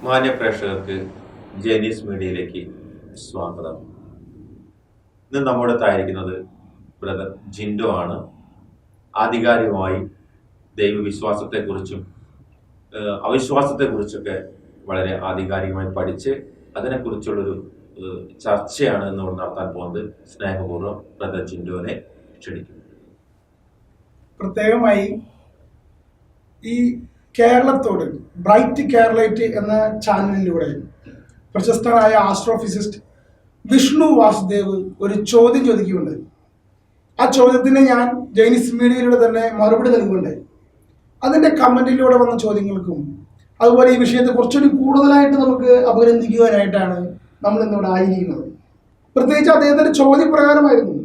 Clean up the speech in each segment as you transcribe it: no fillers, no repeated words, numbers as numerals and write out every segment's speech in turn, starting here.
മാന്യ പ്രേക്ഷകർക്ക് ജേനീസ് മീഡിയയിലേക്ക് സ്വാഗതം. ഇന്ന് നമ്മുടെ തായിരിക്കുന്നത് ബ്രദർ ജിൻഡോ ആണ്. ആധികാരികമായി ദൈവവിശ്വാസത്തെക്കുറിച്ചും അവിശ്വാസത്തെക്കുറിച്ചൊക്കെ വളരെ ആധികാരികമായി പഠിച്ച് അതിനെക്കുറിച്ചുള്ളൊരു ചർച്ചയാണ് ഇന്ന് നടത്താൻ പോകുന്നത്. സ്നേഹപൂർവ്വം ബ്രദർ ജിൻഡോനെ ക്ഷണിക്കുന്നു. പ്രത്യേകമായി ഈ കേരളത്തോട് ബ്രൈറ്റ് കേരളൈറ്റ് എന്ന ചാനലിലൂടെ പ്രശസ്തനായ ആസ്ട്രോഫിസിസ്റ്റ് വിഷ്ണു വാസുദേവ് ഒരു ചോദ്യം ചോദിക്കുന്നുണ്ട്. ആ ചോദ്യത്തിന് ഞാൻ ജൈനിസ് മീഡിയയിലൂടെ തന്നെ മറുപടി നൽകുന്നുണ്ട്. അതിൻ്റെ കമൻറ്റിലൂടെ വന്ന ചോദ്യങ്ങൾക്കും അതുപോലെ ഈ വിഷയത്തെ കുറച്ചുകൂടി കൂടുതലായിട്ട് നമുക്ക് അഭിനന്ദിക്കുവാനായിട്ടാണ് നമ്മൾ ഇന്നിവിടെ ആയിരിക്കുന്നത്. പ്രത്യേകിച്ച് അദ്ദേഹത്തിൻ്റെ ചോദ്യപ്രകാരമായിരുന്നു,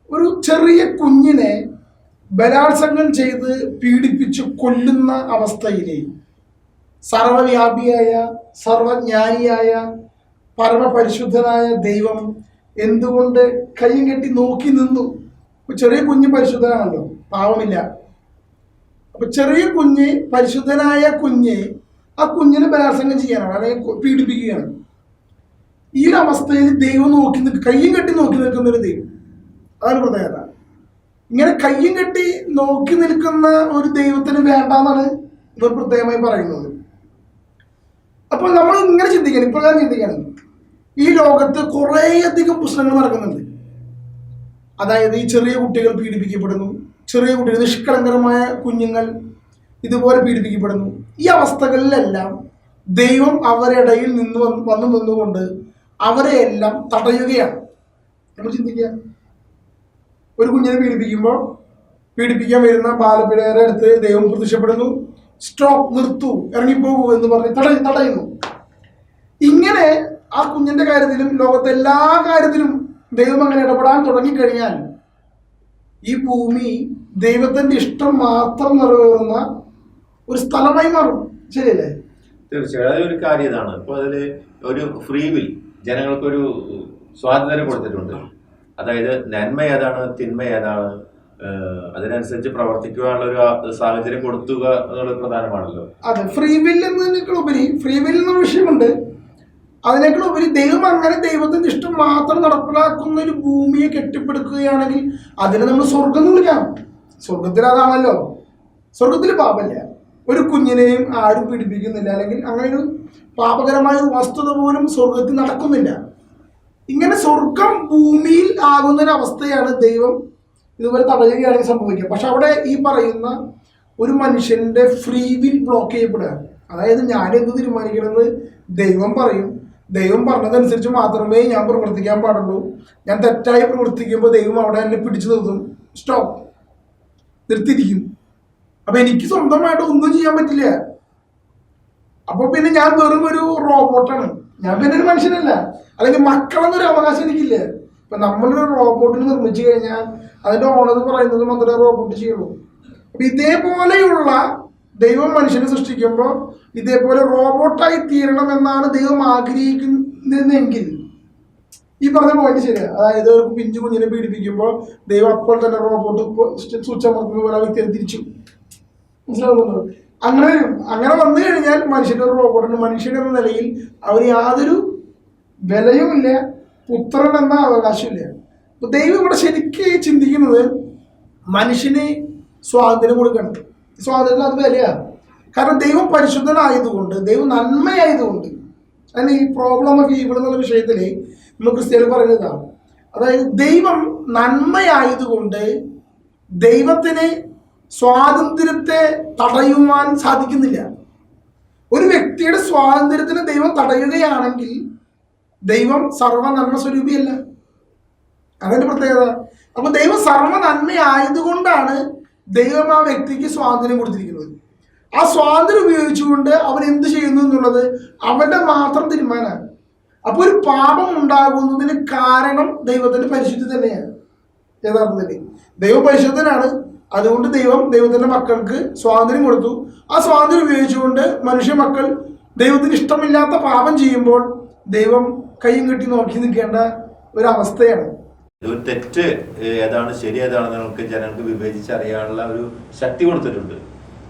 ഒരു ചെറിയ കുഞ്ഞിനെ ബലാത്സംഗം ചെയ്ത് പീഡിപ്പിച്ച് കൊല്ലുന്ന അവസ്ഥയിലെ സർവവ്യാപിയായ സർവജ്ഞാനിയായ പരമപരിശുദ്ധനായ ദൈവം എന്തുകൊണ്ട് കൈയും കെട്ടി നോക്കി നിന്നു? ചെറിയ കുഞ്ഞ് പരിശുദ്ധനാണല്ലോ, പാവമില്ല. അപ്പൊ ചെറിയ കുഞ്ഞ്, പരിശുദ്ധനായ കുഞ്ഞ്, ആ കുഞ്ഞിനെ ബലാത്സംഗം ചെയ്യാനാണ് അല്ലെങ്കിൽ പീഡിപ്പിക്കുകയാണ്. ഈ ഒരു അവസ്ഥയിൽ ദൈവം കയ്യും കെട്ടി നോക്കി നിൽക്കുന്ന ഒരു ദൈവം, അതാണ് പ്രത്യേകത. ഇങ്ങനെ കയ്യും കെട്ടി നോക്കി നിൽക്കുന്ന ഒരു ദൈവത്തിന് വേണ്ടെന്നാണ് ഇവർ പ്രത്യേകമായി പറയുന്നത്. അപ്പോൾ നമ്മൾ ഇങ്ങനെ ചിന്തിക്കണം, ഇപ്രകാരം ചിന്തിക്കണം. ഈ ലോകത്ത് കുറേയധികം പ്രശ്നങ്ങൾ നടക്കുന്നുണ്ട്. അതായത് ഈ ചെറിയ കുട്ടികൾ പീഡിപ്പിക്കപ്പെടുന്നു, ചെറിയ കുട്ടികൾ, നിഷ്കളങ്കരമായ കുഞ്ഞുങ്ങൾ ഇതുപോലെ പീഡിപ്പിക്കപ്പെടുന്നു. ഈ അവസ്ഥകളിലെല്ലാം ദൈവം അവരിടയിൽ വന്നു നിന്നുകൊണ്ട് അവരെ എല്ലാം തടയുകയാണ്. നമ്മൾ ചിന്തിക്കുക, ഒരു കുഞ്ഞിനെ പീഡിപ്പിക്കാൻ വരുന്ന ബാലപിള്ളേരെ അടുത്ത് ദൈവം പ്രത്യക്ഷപ്പെടുന്നു. സ്റ്റോപ്പ്, നിർത്തൂ, ഇറങ്ങിപ്പോകൂ എന്ന് പറഞ്ഞ് തടയുന്നു. ഇങ്ങനെ ആ കുഞ്ഞിന്റെ കാര്യത്തിലും ലോകത്തെ എല്ലാ കാര്യത്തിലും ദൈവം അങ്ങനെ ഇടപെടാൻ തുടങ്ങിക്കഴിഞ്ഞാൽ ഈ ഭൂമി ദൈവത്തിന്റെ ഇഷ്ടം മാത്രം നിറവേറുന്ന ഒരു സ്ഥലമായി മാറും. ശരിയല്ലേ? തീർച്ചയായും അതൊരു കാര്യം ഇതാണ്. ഇപ്പൊ അതില് ഒരു ഫ്രീ വിൽ ജനങ്ങൾക്കൊരു സ്വാതന്ത്ര്യം കൊടുത്തിട്ടുണ്ട്. അതായത് നന്മ ഏതാണ്, തിന്മ ഏതാണ്, അതിനനുസരിച്ച് പ്രവർത്തിക്കുവാനുള്ള ഒരു സാഹചര്യം കൊടുക്കുക എന്നുള്ളത് പ്രധാനമാണല്ലോ. അതെ, ഫ്രീ വിൽ എന്നതിനേക്കാളുപരി, ഫ്രീ വിൽ എന്ന വിഷയമുണ്ട്, അതിനേക്കാളുപരി ദൈവം അങ്ങനെ ദൈവത്തിന്റെ ഇഷ്ടം മാത്രം നടപ്പിലാക്കുന്ന ഒരു ഭൂമിയെ കെട്ടിപ്പടുക്കുകയാണെങ്കിൽ അതിനെ നമ്മൾ സ്വർഗം എന്ന് വിളിക്കാം. സ്വർഗത്തിൽ അതാണല്ലോ. സ്വർഗത്തിൽ പാപമില്ല, ഒരു കുഞ്ഞിനെയും ആരും പീഡിപ്പിക്കുന്നില്ല, അല്ലെങ്കിൽ അങ്ങനെ ഒരു പാപകരമായ ഒരു വസ്തുത പോലും സ്വർഗത്തിൽ നടക്കുന്നില്ല. ഇങ്ങനെ സ്വർഗം ഭൂമിയിൽ ആകുന്നൊരവസ്ഥയാണ് ദൈവം ഇതുപോലെ തടയുകയാണെങ്കിൽ സംഭവിക്കുക. പക്ഷെ അവിടെ ഈ പറയുന്ന ഒരു മനുഷ്യന്റെ ഫ്രീ വിൽ ബ്ലോക്ക് ചെയ്യപ്പെടുക. അതായത് ഞാൻ എന്ത് തീരുമാനിക്കണമെന്ന് ദൈവം പറയും, ദൈവം പറഞ്ഞതനുസരിച്ച് മാത്രമേ ഞാൻ പ്രവർത്തിക്കാൻ പാടുള്ളൂ. ഞാൻ തെറ്റായി പ്രവർത്തിക്കുമ്പോൾ ദൈവം അവിടെ എന്നെ പിടിച്ചു നിർത്തും, സ്റ്റോപ്പ്, നിർത്തിയിരിക്കും. അപ്പൊ എനിക്ക് സ്വന്തമായിട്ട് ഒന്നും ചെയ്യാൻ പറ്റില്ല. അപ്പൊ പിന്നെ ഞാൻ വെറും ഒരു റോബോട്ടാണ്, ഞാൻ പിന്നെ ഒരു മനുഷ്യനല്ല. അല്ലെങ്കിൽ മക്കളെന്നൊരു അവകാശം എനിക്കില്ല. ഇപ്പൊ നമ്മളൊരു റോബോട്ടിന് നിർമ്മിച്ചു കഴിഞ്ഞാൽ അതിന്റെ ഓണർ പറയുന്നത് മാത്രമേ റോബോട്ട് ചെയ്യുള്ളൂ. അപ്പൊ ഇതേപോലെയുള്ള ദൈവം മനുഷ്യനെ സൃഷ്ടിക്കുമ്പോൾ ഇതേപോലെ റോബോട്ടായി തീരണം എന്നാണ് ദൈവം ആഗ്രഹിക്കുന്നതെങ്കിൽ ഈ പറഞ്ഞ പോയിന്റ് ശരിയാ. അതായത് ഒരു പിഞ്ചു കുഞ്ഞിനെ പീഡിപ്പിക്കുമ്പോൾ ദൈവം അപ്പോൾ തന്നെ റോബോട്ട് സ്വിച്ച് അമർത്തുന്ന പോലെ വ്യക്തിയെ തിരിച്ചു. മനസ്സിലാവുന്നുണ്ടോ? അങ്ങനെ വന്നു കഴിഞ്ഞാൽ മനുഷ്യന്റെ ഒരു റോബോട്ടുണ്ട്. മനുഷ്യൻ എന്ന നിലയിൽ അവന് യാതൊരു വിലയുമില്ല, പുത്രൻ എന്ന അവകാശമില്ല. അപ്പൊ ദൈവം ഇവിടെ ശരിക്ക് ചിന്തിക്കുന്നത് മനുഷ്യന് സ്വാതന്ത്ര്യം കൊടുക്കണം. സ്വാതന്ത്ര്യം അത് വിലയാണ്. കാരണം ദൈവം പരിശുദ്ധനായതുകൊണ്ട്, ദൈവം നന്മയായതുകൊണ്ട്. അതിന് ഈ പ്രോബ്ലം ഓഫ് ഈവിൾ എന്നുള്ള വിഷയത്തിൽ നമ്മൾ ക്രിസ്ത്യാനി പറയുന്നതാണ്. അതായത് ദൈവം നന്മയായതുകൊണ്ട് ദൈവത്തിന് സ്വാതന്ത്ര്യത്തെ തടയുവാൻ സാധിക്കുന്നില്ല. ഒരു വ്യക്തിയുടെ സ്വാതന്ത്ര്യത്തിന് ദൈവം തടയുകയാണെങ്കിൽ ദൈവം സർവ്വ നന്മ സ്വരൂപിയല്ല. അതിന്റെ പ്രത്യേകത. അപ്പൊ ദൈവം സർവ്വ നന്മയായതുകൊണ്ടാണ് ദൈവം ആ വ്യക്തിക്ക് സ്വാതന്ത്ര്യം കൊടുത്തിരിക്കുന്നത്. ആ സ്വാതന്ത്ര്യം ഉപയോഗിച്ചുകൊണ്ട് അവൻ എന്ത് ചെയ്യുന്നു എന്നുള്ളത് അവന്റെ മാത്രം തീരുമാനമാണ്. അപ്പൊ ഒരു പാപം ഉണ്ടാകുന്നതിന് കാരണം ദൈവത്തിന്റെ പരിശുദ്ധി തന്നെയാണ്. യഥാർത്ഥത്തിൽ ദൈവം പരിശുദ്ധനാണ്, അതുകൊണ്ട് ദൈവത്തിന്റെ മക്കൾക്ക് സ്വാതന്ത്ര്യം കൊടുത്തു. ആ സ്വാതന്ത്ര്യം ഉപയോഗിച്ചുകൊണ്ട് മനുഷ്യ മക്കൾ ദൈവത്തിന് ഇഷ്ടമില്ലാത്ത പാപം ചെയ്യുമ്പോൾ ദൈവം കയ്യും കെട്ടി നോക്കി നിൽക്കേണ്ട ഒരു അവസ്ഥയാണ്. ഒരു തെറ്റ് ഏതാണ് ശരി ഏതാണെന്ന് നമുക്ക് ജനങ്ങൾക്ക് വിവേചിച്ചറിയാനുള്ള ഒരു ശക്തി കൊടുത്തിട്ടുണ്ട്.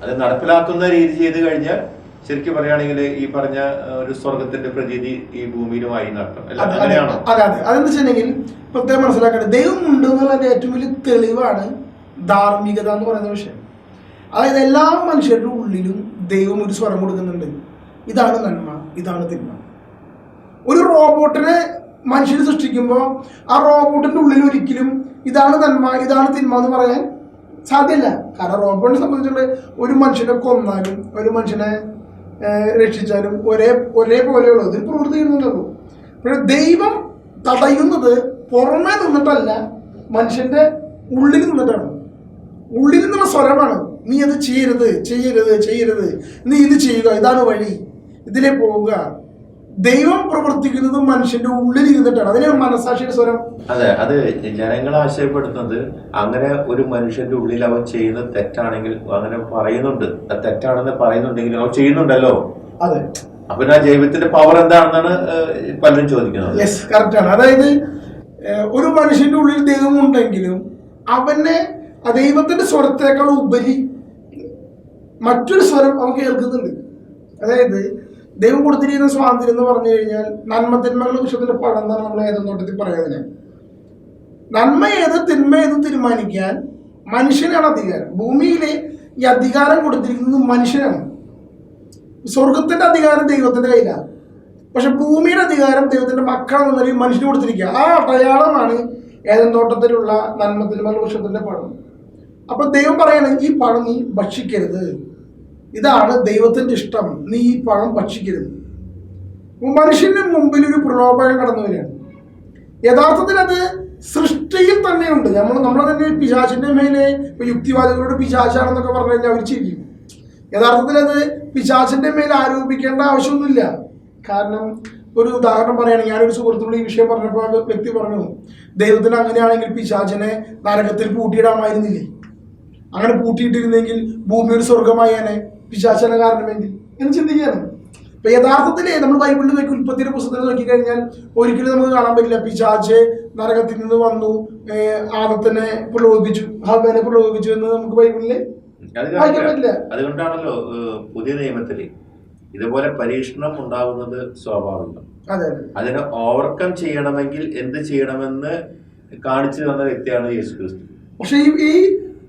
അത് നടപ്പിലാക്കുന്ന രീതി ചെയ്ത് കഴിഞ്ഞാൽ ശരിക്കും പറയുകയാണെങ്കിൽ ഈ പറഞ്ഞ ഒരു സ്വർഗത്തിന്റെ പ്രതീതി ഈ ഭൂമിയിലുമായി നടത്തും അല്ല, അതെ അങ്ങനെയാണോ? അതെ അതെന്താ വെച്ചിട്ടുണ്ടെങ്കിൽ പ്രത്യേകം മനസ്സിലാക്കേണ്ടത് ദൈവം ഉണ്ട് എന്നുള്ളതിന്റെ ഏറ്റവും വലിയ തെളിവാണ് ധാർമ്മികത എന്ന് പറയുന്ന വിഷയം. അതായത് എല്ലാ മനുഷ്യരുടെ ഉള്ളിലും ദൈവം ഒരു സ്വരം കൊടുക്കുന്നുണ്ട്, ഇതാണ് നന്മ, ഇതാണ് തിന്മ. ഒരു റോബോട്ടിനെ മനുഷ്യർ സൃഷ്ടിക്കുമ്പോൾ ആ റോബോട്ടിന്റെ ഉള്ളിൽ ഒരിക്കലും ഇതാണ് നന്മ, ഇതാണ് തിന്മ എന്ന് പറയാൻ സാധ്യമല്ല. കാരണം റോബോട്ടിനെ സംബന്ധിച്ചുള്ള ഒരു മനുഷ്യനെ കൊന്നാലും ഒരു മനുഷ്യനെ രക്ഷിച്ചാലും ഒരേപോലെയുള്ളൂ, ഇതിൽ പ്രവൃത്തി ചെയ്യുന്നുണ്ടല്ലോ. പക്ഷെ ദൈവം തടയുന്നത് പുറമേ നിന്നിട്ടല്ല, മനുഷ്യന്റെ ഉള്ളിൽ നിന്നിട്ടാണ്. ഉള്ളിൽ നിന്നുള്ള സ്വരമാണ്, നീ അത് ചെയ്യരുത് ചെയ്യരുത് ചെയ്യരുത്, നീ ഇത് ചെയ്യുക, ഇതാണ് വഴി, ഇതിലേ പോവുക. ദൈവം പ്രവർത്തിക്കുന്നത് മനുഷ്യന്റെ ഉള്ളിൽ ഇരുന്നിട്ടാണ്. അതിനാണ് മനസാക്ഷിയുടെ സ്വരം. അതെ, അത് ജനങ്ങളെ ആശയപ്പെടുത്തുന്നത് അങ്ങനെ ഒരു മനുഷ്യന്റെ ഉള്ളിൽ അവൻ ചെയ്യുന്നത് തെറ്റാണെങ്കിൽ അങ്ങനെ പറയുന്നുണ്ട്, അത് തെറ്റാണെന്ന് പറയുന്നുണ്ടെങ്കിൽ അവൻ ചെയ്യുന്നുണ്ടല്ലോ. അതെ, അപ്പൊ ആ ദൈവത്തിന്റെ പവർ എന്താണെന്നാണ് പലരും ചോദിക്കുന്നത്. യെസ്, കറക്റ്റ് ആണ്. അതായത് ഒരു മനുഷ്യന്റെ ഉള്ളിൽ ദൈവം ഉണ്ടെങ്കിലും അവനെ ആ ദൈവത്തിന്റെ സ്വരത്തേക്കാൾ ഉപരി മറ്റൊരു സ്വരം അവൻ കേൾക്കുന്നുണ്ട്. അതായത് ദൈവം കൊടുത്തിരിക്കുന്ന സ്വാതന്ത്ര്യം എന്ന് പറഞ്ഞു കഴിഞ്ഞാൽ നന്മതിന്മകളുടെ വിഷയത്തിന്റെ പടം എന്നാണ് നമ്മൾ ഏതെന്ന് തൊട്ടത്തിൽ പറയുന്നതിന്. നന്മ ഏത് തിന്മ ഏത് തീരുമാനിക്കാൻ മനുഷ്യനാണ് അധികാരം. ഭൂമിയിലെ ഈ അധികാരം കൊടുത്തിരിക്കുന്നത് മനുഷ്യനാണ്. സ്വർഗത്തിന്റെ അധികാരം ദൈവത്തിന്റെ കയ്യിലാണ്, പക്ഷെ ഭൂമിയുടെ അധികാരം ദൈവത്തിന്റെ മക്കളെന്ന നിലയിൽ മനുഷ്യന് കൊടുത്തിരിക്കുക. ആ അടയാളമാണ് ഏതെൻ തോട്ടത്തിലുള്ള നന്മതിന്മകളുടെ വിഷയത്തിന്റെ പടം. അപ്പൊ ദൈവം പറയണ ഈ പഴം നീ ഭക്ഷിക്കരുത്, ഇതാണ് ദൈവത്തിന്റെ ഇഷ്ടം, നീ ഈ പഴം ഭക്ഷിക്കരുത്. മനുഷ്യന്റെ മുമ്പിൽ ഒരു പ്രലോഭനം കടന്നു വരികയാണ്. യഥാർത്ഥത്തിൽ അത് സൃഷ്ടിയിൽ തന്നെയുണ്ട്. നമ്മളെ തന്നെ പിശാചിന്റെ മേലെ ഇപ്പൊ യുക്തിവാദികളോട് പിശാചാണെന്നൊക്കെ പറഞ്ഞു കഴിഞ്ഞാൽ അവർ ചിരിക്കും. യഥാർത്ഥത്തിൽ അത് പിശാചിന്റെ മേലെ ആരോപിക്കേണ്ട ആവശ്യമൊന്നുമില്ല. കാരണം ഒരു ഉദാഹരണം പറയുകയാണെങ്കിൽ, ഞാനൊരു സുഹൃത്തിനോട് ഈ വിഷയം പറഞ്ഞപ്പോൾ ആ വ്യക്തി പറഞ്ഞു, ദൈവത്തിന് അങ്ങനെയാണെങ്കിൽ പിശാചിനെ നരകത്തിൽ പൂട്ടിയിടാമായിരുന്നില്ലേ? അങ്ങനെ പൂട്ടിയിട്ടിരുന്നെങ്കിൽ ഭൂമി ഒരു സ്വർഗമായേനെ, പിശാചന കാരണമെങ്കിൽ എന്ന് ചിന്തിക്കുകയാണ്. അപ്പൊ യഥാർത്ഥത്തില് നമ്മൾ ബൈബിളിൽ നോക്കി ഉൽപ്പത്തിയുടെ പുസ്തകത്തിൽ നോക്കിക്കഴിഞ്ഞാൽ ഒരിക്കലും നമുക്ക് കാണാൻ പറ്റില്ല പിശാച് നരകത്തിൽ നിന്ന് വന്നു ആദത്തിനെ പ്രലോഭിപ്പിച്ചു, ഹവ്വനെ പ്രലോഭിപ്പിച്ചു എന്ന് നമുക്ക് ബൈബിളില് വായിക്കാൻ പറ്റില്ല. അതുകൊണ്ടാണല്ലോ പുതിയ നിയമത്തില് ഇതുപോലെ പരീക്ഷണം ഉണ്ടാവുന്നത് സ്വാഭാവികം. അതെ, അതിനെ ഓവർകം ചെയ്യണമെങ്കിൽ എന്ത് ചെയ്യണമെന്ന് കാണിച്ചു തന്ന വ്യക്തിയാണ് യേശു ക്രിസ്തു. പക്ഷെ ഈ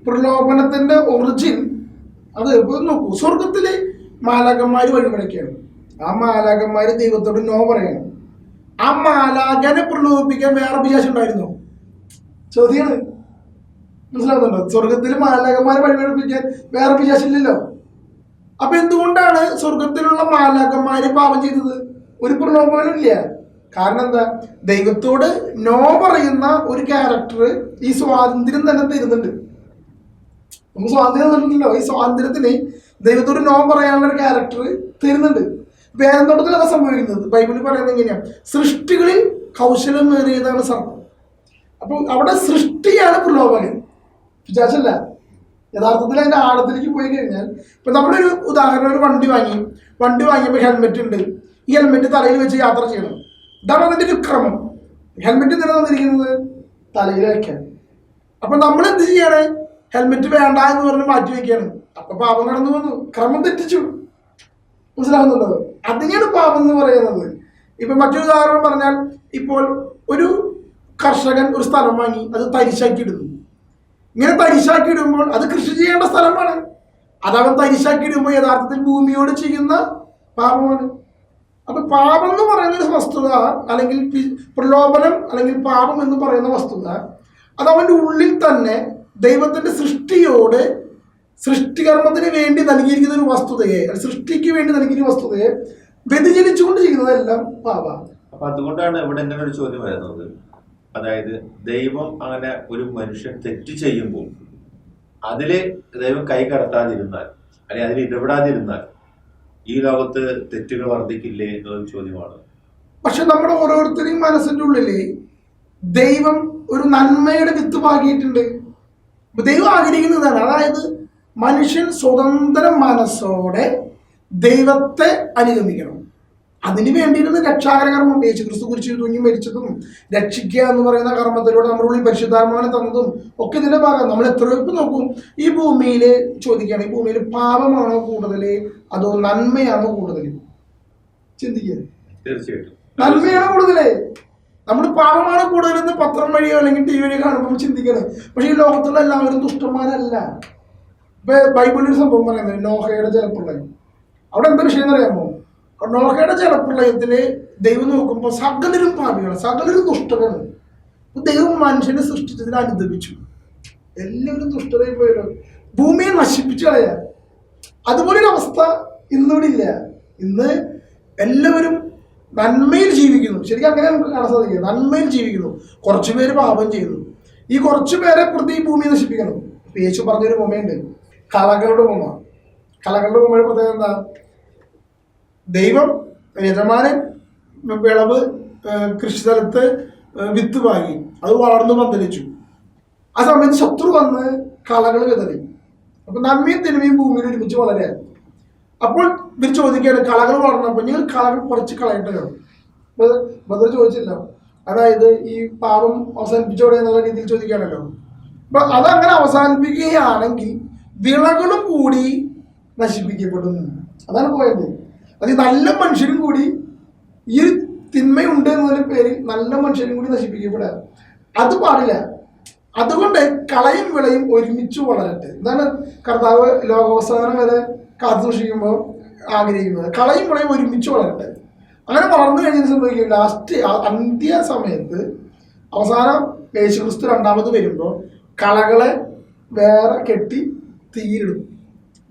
പ്രലോഭനത്തിന്റെ ഒറിജിൻ അത് നോക്കൂ, സ്വർഗത്തിലെ മാലാകന്മാര് വഴിപടയ്ക്കാണ്. ആ മാലാകന്മാര് ദൈവത്തോട് നോ പറയണം. ആ മാലാകനെ പ്രലോഭിപ്പിക്കാൻ വേറെ പിശാച് ഉണ്ടായിരുന്നോ? ചോദ്യമാണ്. മനസ്സിലാവുന്നുണ്ടോ? സ്വർഗത്തിൽ മാലാകന്മാരെ വഴിപഠിപ്പിക്കാൻ വേറെ പിശാചില്ലല്ലോ. അപ്പൊ എന്തുകൊണ്ടാണ് സ്വർഗത്തിലുള്ള മാലാകന്മാര് പാപം ചെയ്തത്? ഒരു പ്രലോഭനം ഇല്ല. കാരണം എന്താ? ദൈവത്തോട് നോ പറയുന്ന ഒരു ക്യാരക്ടർ ഈ സ്വാതന്ത്ര്യം തന്നെ തരുന്നുണ്ട്. നമുക്ക് സ്വാതന്ത്ര്യം തന്നിട്ടുണ്ടല്ലോ. ഈ സ്വാതന്ത്ര്യത്തിന് ദൈവത്തോട് നോ പറയാനുള്ള ഒരു ക്യാരക്ടർ തരുന്നുണ്ട്. വേദത്തോട്ടത്തിൽ അതാ സംഭവിക്കുന്നത്. ബൈബിളിൽ പറയുന്നത് എങ്ങനെയാ? സൃഷ്ടികളിൽ കൗശലം ഏറിയതാണ് സർപ്പം. അപ്പോൾ അവിടെ സൃഷ്ടിയാണ് പ്രലോഭനം, വിചാരിച്ചല്ല. യഥാർത്ഥത്തിൽ അതിന്റെ ആഴത്തിലേക്ക് പോയി കഴിഞ്ഞാൽ ഇപ്പൊ നമ്മളൊരു ഉദാഹരണം, ഒരു വണ്ടി വാങ്ങിയപ്പോൾ ഹെൽമെറ്റ് ഉണ്ട്. ഈ ഹെൽമെറ്റ് തലയിൽ വെച്ച് യാത്ര ചെയ്യണം. ഇതാണ് അതിന്റെ ഒരു ക്രമം. ഹെൽമെറ്റ് എന്തിനാ തന്നിരിക്കുന്നത്? തലയിൽ വെക്കാൻ. അപ്പൊ നമ്മൾ എന്ത് ചെയ്യാണ്? ഹെൽമെറ്റ് വേണ്ട എന്ന് പറഞ്ഞ് മാറ്റി വെക്കുകയാണ്. അപ്പൊ പാപം കടന്നു വന്നു, ക്രമം തെറ്റിച്ചു. മനസ്സിലാവുന്നുണ്ടോ? അതിനെയാണ് പാപം എന്ന് പറയുന്നത്. ഇപ്പൊ മറ്റൊരു ഉദാഹരണം പറഞ്ഞാൽ, ഇപ്പോൾ ഒരു കർഷകൻ ഒരു സ്ഥലം വാങ്ങി അത് തരിശാക്കി ഇടുന്നു. ഇങ്ങനെ തരിശാക്കി ഇടുമ്പോൾ അത് കൃഷി ചെയ്യേണ്ട സ്ഥലമാണ്. അതവൻ തരിശാക്കി ഇടുമ്പോൾ യഥാർത്ഥത്തിൽ ഭൂമിയോട് ചെയ്യുന്ന പാപമാണ്. അപ്പൊ പാപം എന്ന് പറയുന്ന ഒരു വസ്തുത, അല്ലെങ്കിൽ പ്രലോഭനം അല്ലെങ്കിൽ പാപം എന്ന് പറയുന്ന വസ്തുത, അത് അവന്റെ ഉള്ളിൽ തന്നെ ദൈവത്തിന്റെ സൃഷ്ടിയോട്, സൃഷ്ടികർമ്മത്തിന് വേണ്ടി നൽകിയിരിക്കുന്ന ഒരു വസ്തുതയെ, സൃഷ്ടിക്ക് വേണ്ടി നൽകിയിരിക്കുന്ന വസ്തുതയെ വ്യതിചലിച്ചുകൊണ്ട് ചെയ്യുന്നതെല്ലാം പാപമാണ്. അപ്പൊ അതുകൊണ്ടാണ് ഇവിടെ എൻ്റെ ഒരു ചോദ്യം വരുന്നത്. അതായത് ദൈവം അങ്ങനെ ഒരു മനുഷ്യൻ തെറ്റ് ചെയ്യുമ്പോൾ അതില് ദൈവം കൈ കടത്താതിരുന്നാൽ, അല്ലെങ്കിൽ അതിൽ ഇടപെടാതിരുന്നാൽ ഈ ലോകത്ത് തെറ്റുകൾ വർദ്ധിക്കില്ലേ എന്നൊരു ചോദ്യമാണ്. പക്ഷെ നമ്മുടെ ഓരോരുത്തരെയും മനസ്സിന്റെ ഉള്ളില് ദൈവം ഒരു നന്മയുടെ വിത്ത് പാകിയിട്ടുണ്ട്. ദൈവം ആഗ്രഹിക്കുന്നതാണ്, അതായത് മനുഷ്യൻ സ്വതന്ത്ര മനസ്സോടെ ദൈവത്തെ അനുഗമിക്കണം. അതിനു വേണ്ടിയിരുന്ന രക്ഷാകര കർമ്മം, യേശു ക്രിസ്തു കുരിശിൽ തൂങ്ങി മരിച്ചതും രക്ഷിക്കുക എന്ന് പറയുന്ന കർമ്മത്തിലൂടെ നമ്മുടെ ഉള്ളിൽ പരിശുദ്ധാത്മാവിനെ തന്നതും ഒക്കെ ഇതിന്റെ ഭാഗം. നമ്മൾ എത്രയോ ഇപ്പം നോക്കും, ഈ ഭൂമിയിൽ ചോദിക്കുകയാണ്, ഈ ഭൂമിയിൽ പാപമാണോ കൂടുതൽ അതോ നന്മയാണോ കൂടുതൽ? ചിന്തിക്കുക. തീർച്ചയായിട്ടും നന്മയാണോ കൂടുതലേ? നമ്മൾ പാപമാണ് കൂടുതലെന്ന് പത്രം വഴിയോ അല്ലെങ്കിൽ ടി വഴിയോ കാണുമ്പോൾ ചിന്തിക്കണം. പക്ഷെ ഈ ലോകത്തുള്ള എല്ലാവരും ദുഷ്ടന്മാരല്ല. ഇപ്പൊ ബൈബിളിൽ സംഭവം പറയുന്നത് നോഹയുടെ ജലപ്രളയം. അവിടെ എന്താ വിഷയം എന്നറിയാമോ? നോഹയുടെ ജലപ്രളയത്തില് ദൈവം നോക്കുമ്പോൾ സകലരും പാപികളാണ്, സകലരും ദുഷ്ടരാണ്. ദൈവം മനുഷ്യനെ സൃഷ്ടിച്ചതിന് അനുദപിച്ചു. എല്ലാവരും ദുഷ്ടരായി പോയല്ലോ, ഭൂമിയെ നശിപ്പിച്ചു കളയാ. അതുപോലൊരു അവസ്ഥ ഇന്നിവിടെ ഇല്ല. ഇന്ന് എല്ലാവരും നന്മയിൽ ജീവിക്കുന്നു. ശരിക്കും അങ്ങനെ നമുക്ക് കാണാൻ സാധിക്കുക. നന്മയിൽ ജീവിക്കുന്നു, കുറച്ചു പേര് പാപം ചെയ്യുന്നു. ഈ കുറച്ചു പേരെ പ്രതി ഈ ഭൂമിയെ നശിപ്പിക്കണം. യേശു പറഞ്ഞൊരു ഉപമയുണ്ട്, കളകളുടെ ഉപമ. കളകളുടെ ഉപമയുടെ പ്രത്യേകത എന്താ? ദൈവം യജമാനൻ വിളവ് കൃഷിസ്ഥലത്ത് വിത്ത് വാങ്ങി, അത് വളർന്നു പന്തലിച്ചു. ആ സമയത്ത് ശത്രു വന്ന് കളകൾ വിതറി. അപ്പൊ നന്മയും തിന്മയും ഭൂമിയിൽ ഒരുമിച്ച് വളരാൻ. അപ്പോൾ ഇവർ ചോദിക്കുകയാണ്, കളകൾ വളർന്നപ്പോൾ നിങ്ങൾ കളകൾ കുറച്ച് കളയട്ടോ? ബദർ ചോദിച്ചില്ല. അതായത് ഈ പാപം അവസാനിപ്പിച്ചോടെ എന്നുള്ള രീതിയിൽ ചോദിക്കുകയാണല്ലോ. അപ്പൊ അതങ്ങനെ അവസാനിപ്പിക്കുകയാണെങ്കിൽ വിളകളും കൂടി നശിപ്പിക്കപ്പെടും. അതാണ് പോയത്. അത് നല്ല മനുഷ്യരും കൂടി ഈ ഒരു തിന്മയുണ്ട് എന്നതിന്റെ പേരിൽ നല്ല മനുഷ്യരും കൂടി നശിപ്പിക്കപ്പെടുക, അത് പാടില്ല. അതുകൊണ്ട് കളയും വിളയും ഒരുമിച്ച് വളരട്ടെ. എന്താണ് കർത്താവ് ലോകാവസാനം വരെ കാത്തു സൂക്ഷിക്കുമ്പോൾ ആഗ്രഹിക്കുന്നത്? കളയും വിളയും ഒരുമിച്ച് വളരട്ടെ. അങ്ങനെ വളർന്നു കഴിഞ്ഞാൽ സംഭവിക്കും, ലാസ്റ്റ് അന്ത്യ സമയത്ത് അവസാനം യേശുക്രിസ്തു രണ്ടാമത് വരുമ്പോൾ കളകളെ വേറെ കെട്ടി തീയിലിടും,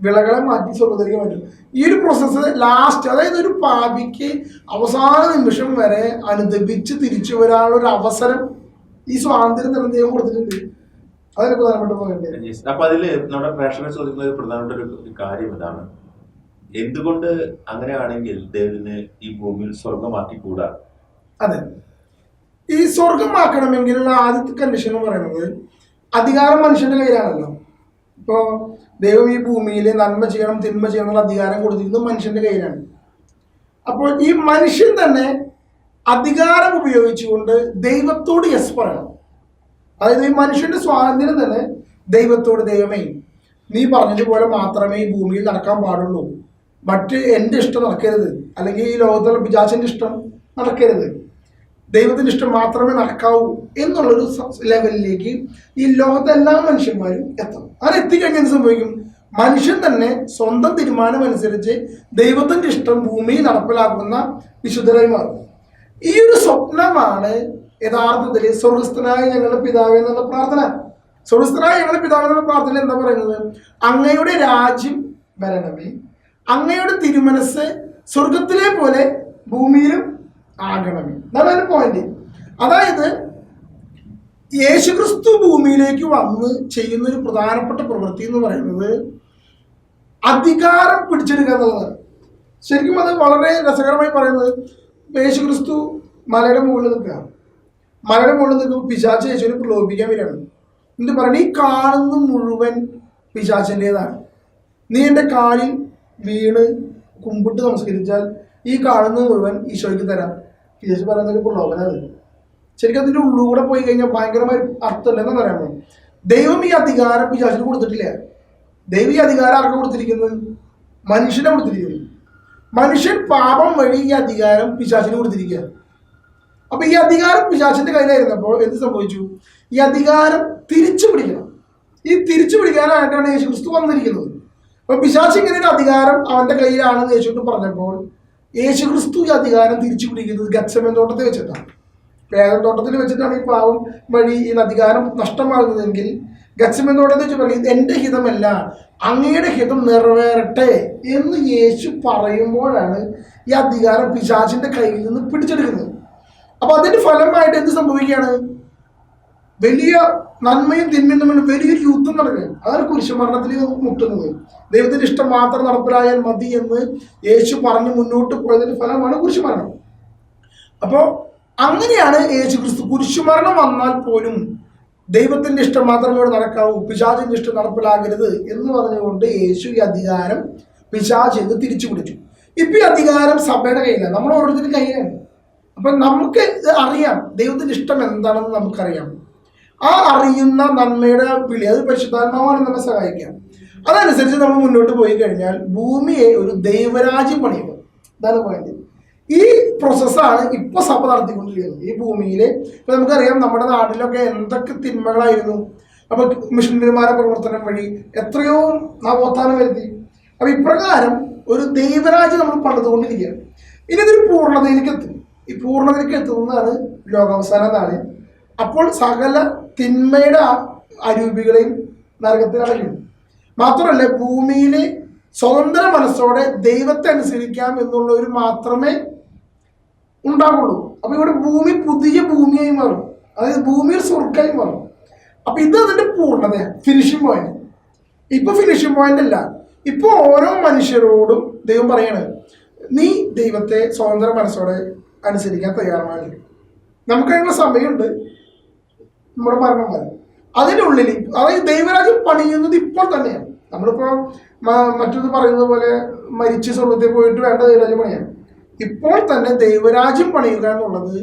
വിളകളെ മാറ്റി സ്വർഗ്ഗത്തിലേക്ക് മാറ്റും. ഈ ഒരു പ്രോസസ്സ് ലാസ്റ്റ്, അതായത് ഒരു പാപിക്ക് അവസാന നിമിഷം വരെ അനുദപിച്ച് തിരിച്ചു വരാനുള്ള ഒരു അവസരം ഈ സ്വാതന്ത്ര്യം തന്നെ ദൈവം കൊടുത്തിട്ടുണ്ട്. അതിന് പ്രധാനപ്പെട്ട പോയിന്റ്. അപ്പൊ അതില് നമ്മുടെ പ്രേക്ഷകർ ചോദിക്കുന്ന ഒരു പ്രധാനപ്പെട്ട ഒരു കാര്യം ഇതാണ്, എന്തുകൊണ്ട് അങ്ങനെയാണെങ്കിൽ ദൈവത്തിന് ഈ ഭൂമിയിൽ സ്വർഗമാക്കിക്കൂടാ? അതെ, ഈ സ്വർഗമാക്കണമെങ്കിലുള്ള ആദ്യത്തെ കണ്ടീഷൻ എന്ന് പറയുന്നത് അധികാരം മനുഷ്യന്റെ കയ്യിലാണല്ലോ. ഇപ്പോ ദൈവം ഈ ഭൂമിയിൽ നന്മ ചെയ്യണം തിന്മ ചെയ്യണം എന്നുള്ള അധികാരം കൊടുത്തിരുന്നത് മനുഷ്യന്റെ കയ്യിലാണ്. അപ്പോൾ ഈ മനുഷ്യൻ തന്നെ അധികാരം ഉപയോഗിച്ചുകൊണ്ട് ദൈവത്തോട് യെസ് പറയണം. അതായത് ഈ മനുഷ്യന്റെ സ്വാതന്ത്ര്യം തന്നെ ദൈവത്തോട്, ദൈവമേ നീ പറഞ്ഞതുപോലെ മാത്രമേ ഈ ഭൂമിയിൽ നടക്കാൻ പാടുള്ളൂ, മറ്റ് എൻ്റെ ഇഷ്ടം നടക്കരുത്, അല്ലെങ്കിൽ ഈ ലോകത്തുള്ള പിശാചിന്റെ ഇഷ്ടം നടക്കരുത്, ദൈവത്തിന്റെ ഇഷ്ടം മാത്രമേ നടക്കാവൂ എന്നുള്ളൊരു ലെവലിലേക്ക് ഈ ലോകത്തെ എല്ലാ മനുഷ്യന്മാരും എത്തണം. അങ്ങനെ എത്തിക്കഴിഞ്ഞാൽ സംഭവിക്കും, മനുഷ്യൻ തന്നെ സ്വന്തം തീരുമാനം അനുസരിച്ച് ദൈവത്തിന്റെ ഇഷ്ടം ഭൂമിയിൽ നടപ്പിലാക്കുന്ന വിശുദ്ധരായി മാറും. ഈ ഒരു സ്വപ്നമാണ് യഥാർത്ഥത്തിൽ സ്വർഗസ്ഥനായ ഞങ്ങളുടെ പിതാവേ എന്നുള്ള പ്രാർത്ഥന. സ്വർഗസ്ഥനായ ഞങ്ങളുടെ പിതാവേ എന്നുള്ള പ്രാർത്ഥന എന്താ പറയുന്നത്? അങ്ങയുടെ രാജ്യം വരണമേ, അങ്ങയുടെ തിരുമനസ് സ്വർഗത്തിലെ പോലെ ഭൂമിയിലും ആകണമേ. അതാണ് അതിന്റെ പോയിന്റ്. അതായത് യേശുക്രിസ്തു ഭൂമിയിലേക്ക് വന്ന് ചെയ്യുന്ന ഒരു പ്രധാനപ്പെട്ട പ്രവൃത്തി എന്ന് പറയുന്നത് അധികാരം പിടിച്ചെടുക്കുക എന്നുള്ളതാണ്. ശരിക്കും അത് വളരെ രസകരമായി പറയുന്നത്, യേശുക്രിസ്തു മലയുടെ മുകളിൽ നിൽക്കുക. മലയുടെ മുകളിൽ നിൽക്കുമ്പോൾ പിശാച് യേശുവിനെ പ്രലോഭിക്കാൻ വരികയാണ്. എന്നിട്ട് പറയുന്നത്, ഈ കാണുന്ന മുഴുവൻ പിശാചിൻ്റെതാണ്, നീ എൻ്റെ കാലിൽ വീണ് കുമ്പിട്ട് നമസ്കരിച്ചാൽ ഈ കാണുന്നത് മുഴുവൻ ഈശോയ്ക്ക് തരാം. യേശു പറയുന്നൊരു പ്രലോഭനത്. ശരിക്കും അതിൻ്റെ ഉള്ളിലൂടെ പോയി കഴിഞ്ഞാൽ ഭയങ്കരമായ അർത്ഥമല്ല. എന്താ പറയാമോ? ദൈവം ഈ അധികാരം പിശാചിന് കൊടുത്തിട്ടില്ല. ദൈവം ഈ അധികാരം ആർക്ക് കൊടുത്തിരിക്കുന്നത്? മനുഷ്യനെ കൊടുത്തിരിക്കുന്നത്. മനുഷ്യൻ പാപം വഴി ഈ അധികാരം പിശാചിന് കൊടുത്തിരിക്കുക. അപ്പൊ ഈ അധികാരം പിശാചിന്റെ കയ്യിലായിരുന്നപ്പോൾ എന്ത് സംഭവിച്ചു? ഈ അധികാരം തിരിച്ചു പിടിക്കണം. ഈ തിരിച്ചു പിടിക്കാനായിട്ടാണ് യേശുക്രിസ്തു വന്നിരിക്കുന്നത്. അപ്പൊ പിശാച് ഇങ്ങനെ ഒരു അധികാരം അവന്റെ കയ്യിലാണെന്ന് യേശുക്രിസ്തു പറഞ്ഞപ്പോൾ യേശുക്രിസ്തു ഈ അധികാരം തിരിച്ചു പിടിക്കുന്നത് ഗത്സമേൻ തോട്ടത്തിൽ വെച്ചിട്ടാണ്. ഏദൻ തോട്ടത്തിൽ വെച്ചിട്ടാണ് ഈ പാവം വഴി ഈ അധികാരം നഷ്ടമാകുന്നതെങ്കിൽ ഗത്സമേൻ തോട്ടത്തിൽ വെച്ച് പറയും, എന്റെ ഹിതമല്ല അങ്ങയുടെ ഹിതം നിറവേറട്ടെ എന്ന് യേശു പറയുമ്പോഴാണ് ഈ അധികാരം പിശാചിന്റെ കയ്യിൽ നിന്ന് പിടിച്ചെടുക്കുന്നത്. അപ്പൊ അതിന്റെ ഫലമായിട്ട് എന്ത് സംഭവിക്കുകയാണ്? വലിയ നന്മയും തിന്മയും തമ്മിൽ വലിയൊരു യുദ്ധം നടക്കുകയാണ്. അതാണ് കുരിശുമരണത്തിൽ മുട്ടുന്നത്. ദൈവത്തിന്റെ ഇഷ്ടം മാത്രം നടപ്പിലായാൽ മതി എന്ന് യേശു പറഞ്ഞ് മുന്നോട്ട് പോയതിന്റെ ഫലമാണ് കുരിശുമരണം. അപ്പോ അങ്ങനെയാണ് യേശുക്രിസ്തു കുരിശുമരണം വന്നാൽ പോലും ദൈവത്തിന്റെ ഇഷ്ടം മാത്രമേ ഇവിടെ നടക്കാവൂ, പിശാചിന്റെ ഇഷ്ടം നടപ്പിലാകരുത് എന്ന് പറഞ്ഞുകൊണ്ട് യേശു ഈ അധികാരം പിശാചിന് തിരിച്ചു പിടിച്ചു. ഇപ്പൊ ഈ അധികാരം സഭയുടെ കയ്യിലാണ്, നമ്മൾ ഓരോരുത്തരുടെ കയ്യിലാണ്. അപ്പൊ നമുക്ക് ഇത് അറിയാം, ദൈവത്തിന്റെ ഇഷ്ടം എന്താണെന്ന് നമുക്കറിയാം. ആ അറിയുന്ന നന്മയുടെ വിളി അത് പരിശുദ്ധാത്മാവാണ് നമ്മെ സഹായിക്കാം. അതനുസരിച്ച് നമ്മൾ മുന്നോട്ട് പോയി കഴിഞ്ഞാൽ ഭൂമിയെ ഒരു ദൈവരാജ്യം പണിയുക. ഇതാണ് പോയിന്റ്. ഈ പ്രോസസ്സാണ് ഇപ്പൊ സഭ നടത്തിക്കൊണ്ടിരിക്കുന്നത് ഈ ഭൂമിയില്. ഇപ്പൊ നമുക്കറിയാം നമ്മുടെ നാട്ടിലൊക്കെ എന്തൊക്കെ തിന്മകളായിരുന്നു. അപ്പൊ മിഷണറിമാരുടെ പ്രവർത്തനം വഴി എത്രയോ നവോത്ഥാനം വരുത്തി. അപ്പൊ ഇപ്രകാരം ഒരു ദൈവരാജ്യം നമ്മൾ പണിതുകൊണ്ടിരിക്കുകയാണ്. ഇനി ഇതൊരു പൂർണ്ണതയിലേക്ക് എത്തും. ഈ പൂർണ്ണതയിലേക്ക് എത്തുന്നതാണ് ലോകാവസാന നാളിൽ. അപ്പോൾ സകല തിന്മയുടെ അരൂപികളെയും നരകത്തിൽ അടയ്ക്കും. മാത്രമല്ല ഭൂമിയിലെ സ്വതന്ത്ര മനസ്സോടെ ദൈവത്തെ അനുസരിക്കാം എന്നുള്ളവർ മാത്രമേ ഉണ്ടാകുള്ളൂ. അപ്പൊ ഇവിടെ ഭൂമി പുതിയ ഭൂമിയായി മാറും, അതായത് ഭൂമി ഒരു സ്വർഗ്ഗമായി മാറും. അപ്പൊ ഇത് അതിന്റെ പൂർണ്ണതയാണ്, ഫിനിഷിംഗ് പോയിന്റ്. ഇപ്പൊ ഫിനിഷിംഗ് പോയിന്റ് അല്ല, ഇപ്പൊ ഓരോ മനുഷ്യരോടും ദൈവം പറയാണ്, നീ ദൈവത്തെ സ്വതന്ത്ര മനസ്സോടെ അനുസരിക്കാൻ തയ്യാറാണ്. നമുക്കതിനുള്ള സമയമുണ്ട്, നമ്മുടെ മരണം വരെ. അതിനുള്ളിൽ അതായത് ദൈവരാജ്യം പണിയുന്നത് ഇപ്പോൾ തന്നെയാണ്. നമ്മളിപ്പോ മറ്റൊന്ന് പറയുന്നത് പോലെ മരിച്ച് സ്വർഗത്തിൽ പോയിട്ട് വേണ്ട ദൈവരാജ്യം പണിയാൻ. ഇപ്പോൾ തന്നെ ദൈവരാജ്യം പണിയുക എന്നുള്ളത്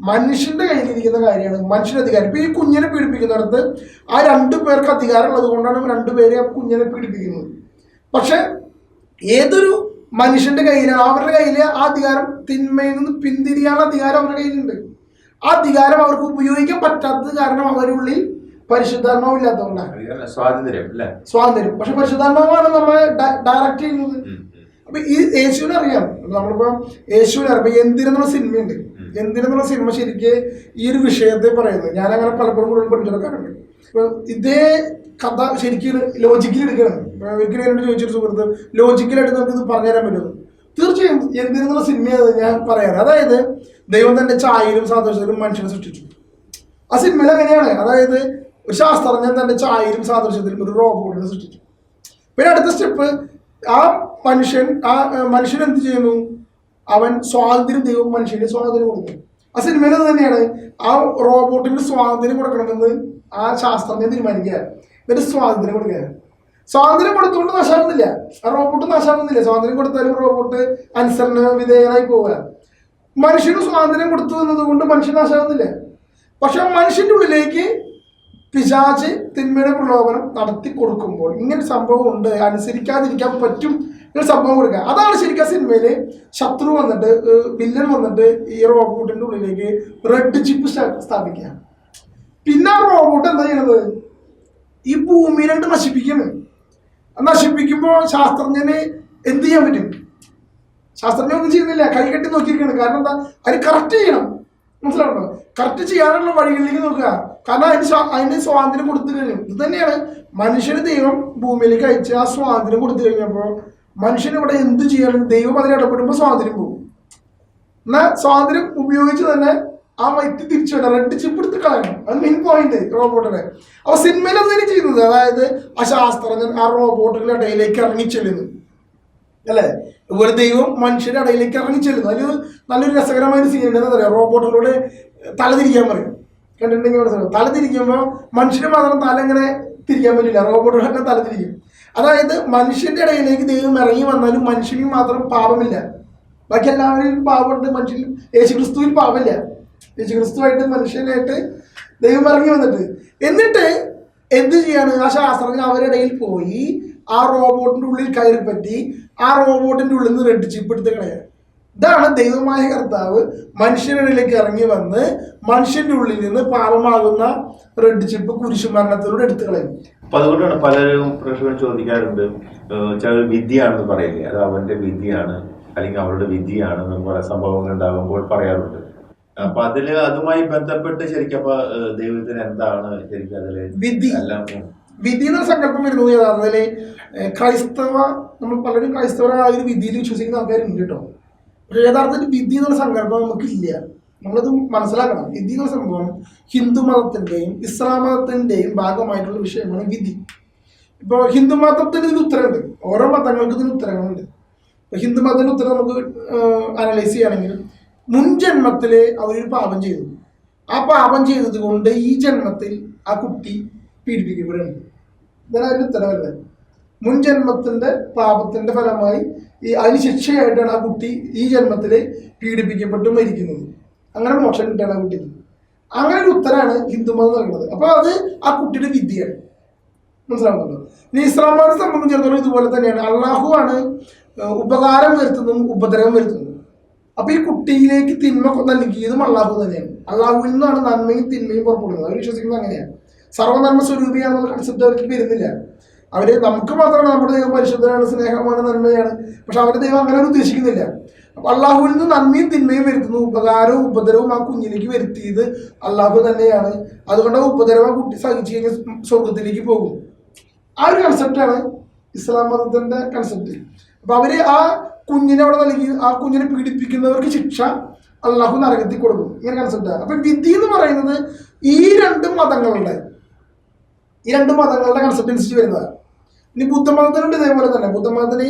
മനുഷ്യന്റെ കയ്യിലിരിക്കുന്ന കാര്യമാണ്, മനുഷ്യന്റെ അധികാരം. ഇപ്പൊ ഈ കുഞ്ഞിനെ പീഡിപ്പിക്കുന്നിടത്ത് ആ 2 പേർക്ക് അധികാരം ഉള്ളത് കൊണ്ടാണ് 2 പേരെ ആ കുഞ്ഞിനെ പീഡിപ്പിക്കുന്നത്. പക്ഷെ ഏതൊരു മനുഷ്യന്റെ കയ്യിലാണ്, അവരുടെ കയ്യിൽ ആ അധികാരം, തിന്മയിൽ നിന്ന് പിന്തിരിയാനുള്ള അധികാരം അവരുടെ കയ്യിലുണ്ട്. ആ അധികാരം അവർക്ക് ഉപയോഗിക്കാൻ പറ്റാത്തത് കാരണം അവരുള്ളിൽ പരിശുദ്ധാത്മാവ് ഇല്ലാത്തതുകൊണ്ടാണ്. സ്വാതന്ത്ര്യം. പക്ഷെ പരിശുദ്ധാത്മാവാണ് നമ്മളെ ഡയറക്റ്റ് ചെയ്യുന്നത്. അപ്പൊ ഈ യേശുവിനെ അറിയാം. നമ്മളിപ്പോ യേശുവിനെ അറിയാം. എന്തിനെന്നുള്ള സിനിമയുണ്ട്. എന്തിനെന്നുള്ള സിനിമ ശരിക്ക് ഈ ഒരു വിഷയത്തെ പറയുന്നത്. ഞാൻ അങ്ങനെ പലപ്പോഴും കൂടുതൽ പഠിച്ചെടുക്കാറുണ്ട്. അപ്പൊ ഇതേ കഥ ശരിക്കും ലോജിക്കലി എടുക്കണം. ഒരിക്കലും എന്നോട് ചോദിച്ചൊരു സുഹൃത്ത്, ലോജിക്കലായിട്ട് നമുക്ക് ഇത് പറഞ്ഞുതരാൻ പറ്റുമോ? തീർച്ചയായും എന്തിനെന്നുള്ള സിനിമയാണ് ഞാൻ പറയാറ്. അതായത് ദൈവം തന്റെ ഛായയിലും സാദൃശ്യത്തിലും മനുഷ്യനെ സൃഷ്ടിച്ചു. ആ സിനിമയിൽ എങ്ങനെയാണ്? അതായത് ഒരു ശാസ്ത്രജ്ഞൻ തന്റെ ഛായയിലും സാദൃശ്യത്തിലും ഒരു റോബോട്ടിനെ സൃഷ്ടിച്ചു. പിന്നെ അടുത്ത സ്റ്റെപ്പ്, ആ മനുഷ്യൻ എന്ത് ചെയ്യുന്നു? അവൻ സ്വാതന്ത്ര്യം, ദൈവം മനുഷ്യന് സ്വാതന്ത്ര്യം കൊടുക്കും. ആ സിനിമയിൽ തന്നെയാണ് ആ റോബോട്ടിന് സ്വാതന്ത്ര്യം കൊടുക്കണമെന്ന് ആ ശാസ്ത്രജ്ഞൻ തീരുമാനിക്കുക. എന്നിട്ട് സ്വാതന്ത്ര്യം കൊടുക്കുക. സ്വാതന്ത്ര്യം കൊടുത്തുകൊണ്ട് നശാവുന്നില്ല, ആ റോബോട്ട് നശാവുന്നില്ല. സ്വാതന്ത്ര്യം കൊടുത്താലും റോബോട്ട് അനുസരണ വിധേയനായി പോവുക. മനുഷ്യന് സ്വാതന്ത്ര്യം കൊടുത്തു എന്നതുകൊണ്ട് മനുഷ്യൻ നശാവുന്നില്ല. പക്ഷെ മനുഷ്യന്റെ ഉള്ളിലേക്ക് പിശാച് തിന്മയുടെ പ്രലോഭനം നടത്തി കൊടുക്കുമ്പോൾ ഇങ്ങനെ സംഭവം ഉണ്ട്, അനുസരിക്കാതിരിക്കാൻ പറ്റും, ഇങ്ങനെ സംഭവം കൊടുക്കുക. അതാണ് ശരിക്കും സിനിമയില് ശത്രു വന്നിട്ട്, വില്ലൻ വന്നിട്ട് ഈ റോബോട്ടിന്റെ ഉള്ളിലേക്ക് റെഡ് ചിപ്പ് സ്ഥാപിക്കുക. പിന്നെ ആ റോബോട്ട് എന്താ ചെയ്യണത്? ഈ ഭൂമിയിലായിട്ട് നശിപ്പിക്കുകയാണ്. നശിപ്പിക്കുമ്പോൾ ശാസ്ത്രജ്ഞന് എന്ത് ചെയ്യാൻ പറ്റും? ശാസ്ത്രജ്ഞൻ ഒന്നും ചെയ്യുന്നില്ല, കൈകെട്ടി നോക്കിയിരിക്കുകയാണ്. കാരണം എന്താ? അതിന് കറക്റ്റ് ചെയ്യണം. മനസ്സിലാവുണ്ടോ? കറക്റ്റ് ചെയ്യാനുള്ള വഴികളിലേക്ക് നോക്കുക. കാരണം അതിന് സ്വാതന്ത്ര്യം കൊടുത്തു കഴിഞ്ഞു. ഇത് തന്നെയാണ് മനുഷ്യന് ദൈവം ഭൂമിയിലേക്ക് അയച്ച് ആ സ്വാതന്ത്ര്യം കൊടുത്തു കഴിഞ്ഞപ്പോൾ മനുഷ്യന് ഇവിടെ എന്ത് ചെയ്യാനും ദൈവം അതിൽ ഇടപെടുമ്പോൾ സ്വാതന്ത്ര്യം പോകും. എന്നാൽ സ്വാതന്ത്ര്യം ഉപയോഗിച്ച് തന്നെ ആ വ്യക്തി തിരിച്ചു വിടാം, റെഡ് ചിപ്പ് എടുത്ത് കളയണം. അത് മെയിൻ പോയിന്റ് റോബോട്ടിനെ. അപ്പൊ സിനിമയിൽ എന്താണ് ചെയ്യുന്നത്? അതായത് ആ ശാസ്ത്രജ്ഞൻ ആ റോബോട്ടുകളുടെ ഇടയിലേക്ക് ഇറങ്ങിച്ചെല്ലുന്നു, അല്ലേ? ഒരു ദൈവം മനുഷ്യരുടെ ഇടയിലേക്ക് ഇറങ്ങിച്ചെല്ലുന്നു. അതിൽ നല്ലൊരു രസകരമായ സീൻ ഉണ്ടെന്ന് പറയാം. റോബോട്ടുകളോട് തലതിരിക്കാൻ പറയും. കണ്ടിട്ടുണ്ടെങ്കിൽ മനസ്സിലാവും. തലതിരിക്കുമ്പോൾ മനുഷ്യന് മാത്രം തല ഇങ്ങനെ തിരിക്കാൻ പറ്റില്ല, റോബോട്ടുകളൊക്കെ തലതിരിക്കും. അതായത് മനുഷ്യന്റെ ഇടയിലേക്ക് ദൈവം ഇറങ്ങി വന്നാലും മനുഷ്യനിൽ മാത്രം പാപമില്ല, ബാക്കി എല്ലാവരും പാപമുണ്ട്. മനുഷ്യനും യേശുക്രിസ്തുവിൽ പാപമില്ല. യേശുക്രിസ്തുവായിട്ട് മനുഷ്യനായിട്ട് ദൈവം ഇറങ്ങി വന്നിട്ട് എന്നിട്ട് എന്ത് ചെയ്യാണ്? ആ ശാസ്ത്രജ്ഞൻ അവരുടെ ഇടയിൽ പോയി ആ റോബോട്ടിന്റെ ഉള്ളിൽ കയറി പറ്റി ആ റോബോട്ടിന്റെ ഉള്ളിൽ നിന്ന് റെഡ് ചിപ്പ് എടുത്ത് കളയാൻ. ഇതാണ് ദൈവമായ കർത്താവ് മനുഷ്യനിടയിലേക്ക് ഇറങ്ങി വന്ന് മനുഷ്യന്റെ ഉള്ളിൽ നിന്ന് പാപമാകുന്ന റെഡ് ചിപ്പ് കുരിശുമരണത്തിലൂടെ എടുത്തു കളയും. അപ്പൊ അതുകൊണ്ടാണ് പലരും പ്രശ്നം ചോദിക്കാറുണ്ട്, ചില വിദ്യയാണെന്ന് പറയില്ലേ, അത് അവന്റെ വിദ്യയാണ് അല്ലെങ്കിൽ അവരുടെ വിദ്യയാണ് എന്ന് പറയുന്ന സംഭവങ്ങൾ ഉണ്ടാകുമ്പോൾ പറയാറുണ്ട്. അപ്പൊ അതുമായി ബന്ധപ്പെട്ട് ശരിക്കും അപ്പൊ ദൈവത്തിന് എന്താണ് ശരിക്കും അതില് വിധി? വിധി എന്ന സങ്കല്പം വരുന്നത് യഥാർത്ഥത്തില് നമ്മൾ പലരും ക്രൈസ്തവരായ ഒരു വിധിയിൽ വിശ്വസിക്കുന്ന ആൾക്കാരുണ്ട് കേട്ടോ. പക്ഷെ യഥാർത്ഥത്തിൽ വിധി എന്നുള്ള സങ്കല്പം നമുക്കില്ല. നമ്മളത് മനസ്സിലാക്കണം. വിധി എന്നുള്ള സംഭവം ഹിന്ദു മതത്തിന്റെയും ഇസ്ലാം മതത്തിന്റെയും ഭാഗമായിട്ടുള്ള വിഷയമാണ് വിധി. ഇപ്പോൾ ഹിന്ദു മതത്തിന് ഇതിന് ഉത്തരമുണ്ട്, ഓരോ മതങ്ങൾക്ക് ഇതിന് ഉത്തരങ്ങളുണ്ട്. ഇപ്പൊ ഹിന്ദു മതത്തിന് ഉത്തരം നമുക്ക് അനലൈസ് ചെയ്യുകയാണെങ്കിൽ മുൻ ജന്മത്തില് അവരൊരു പാപം ചെയ്തു, ആ പാപം ചെയ്തത് കൊണ്ട് ഈ ജന്മത്തിൽ ആ കുട്ടി പീഡിപ്പിക്കപ്പെടുകയാണ്. ഇതാണ് അതിന്റെ ഉത്തരവല്ലേ. മുൻ ജന്മത്തിന്റെ പാപത്തിന്റെ ഫലമായി അതിന് ശിക്ഷയായിട്ടാണ് ആ കുട്ടി ഈ ജന്മത്തിൽ പീഡിപ്പിക്കപ്പെട്ട് മരിക്കുന്നത്. അങ്ങനെ മോക്ഷം കിട്ടുകയാണ് ആ കുട്ടിക്ക്. അങ്ങനെ ഒരു ഉത്തരാണ് ഹിന്ദുമതം നൽകുന്നത്. അപ്പൊ അത് ആ കുട്ടിയുടെ വിദ്യയാണ്. മനസ്സിലാവുന്നുണ്ടോ? ഇനി ഇസ്ലാം മതത്തെ സംബന്ധിച്ചിടത്തോളം ഇതുപോലെ തന്നെയാണ്. അള്ളാഹു ആണ് ഉപകാരം വരുത്തുന്നതും ഉപദ്രവം വരുത്തുന്നതും. അപ്പൊ ഈ കുട്ടിയിലേക്ക് തിന്മ നൽകിയതും അള്ളാഹു തന്നെയാണ്. അള്ളാഹുവിൽ നിന്നാണ് നന്മയും തിന്മയും പുറപ്പെടുന്നത്. അവർ വിശ്വസിക്കുന്നത് അങ്ങനെയാണ്. സർവ്വനന്മ സ്വരൂപിയാണെന്നുള്ള കൺസെപ്റ്റ് അവർക്ക് വരുന്നില്ല. അവര് നമുക്ക് മാത്രമാണ് നമ്മുടെ ദൈവം പരിശുദ്ധനാണ്, സ്നേഹമാണ്, നന്മയാണ്. പക്ഷെ അവരുടെ ദൈവം അങ്ങനെ ഉദ്ദേശിക്കുന്നില്ല. അപ്പൊ അള്ളാഹുവിൽ നിന്ന് നന്മയും തിന്മയും വരുത്തുന്നു. ഉപകാരവും ഉപദ്രവവും ആ കുഞ്ഞിലേക്ക് വരുത്തിയത് അള്ളാഹു തന്നെയാണ്. അതുകൊണ്ട് ആ ഉപദ്രവം കുട്ടി സഹിച്ചു കഴിഞ്ഞാൽ സ്വർഗത്തിലേക്ക് പോകും. ആ ഒരു കൺസെപ്റ്റാണ് ഇസ്ലാം മതത്തിന്റെ കൺസെപ്റ്റ്. അപ്പൊ അവര് ആ കുഞ്ഞിനെ അവിടെ നൽകി ആ കുഞ്ഞിനെ പീഡിപ്പിക്കുന്നവർക്ക് ശിക്ഷ അള്ളാഹു നരകത്തിൽ കൊടുക്കും. ഇങ്ങനെ കൺസെപ്റ്റാണ്. അപ്പൊ വിധി എന്ന് പറയുന്നത് ഈ രണ്ട് മതങ്ങളുടെ കൺസെപ്റ്റ് അനുസരിച്ച് വരുന്നതാണ്. ഇനി ബുദ്ധമതത്തിനുണ്ട് ഇതേപോലെ തന്നെ. ബുദ്ധമതത്തിന്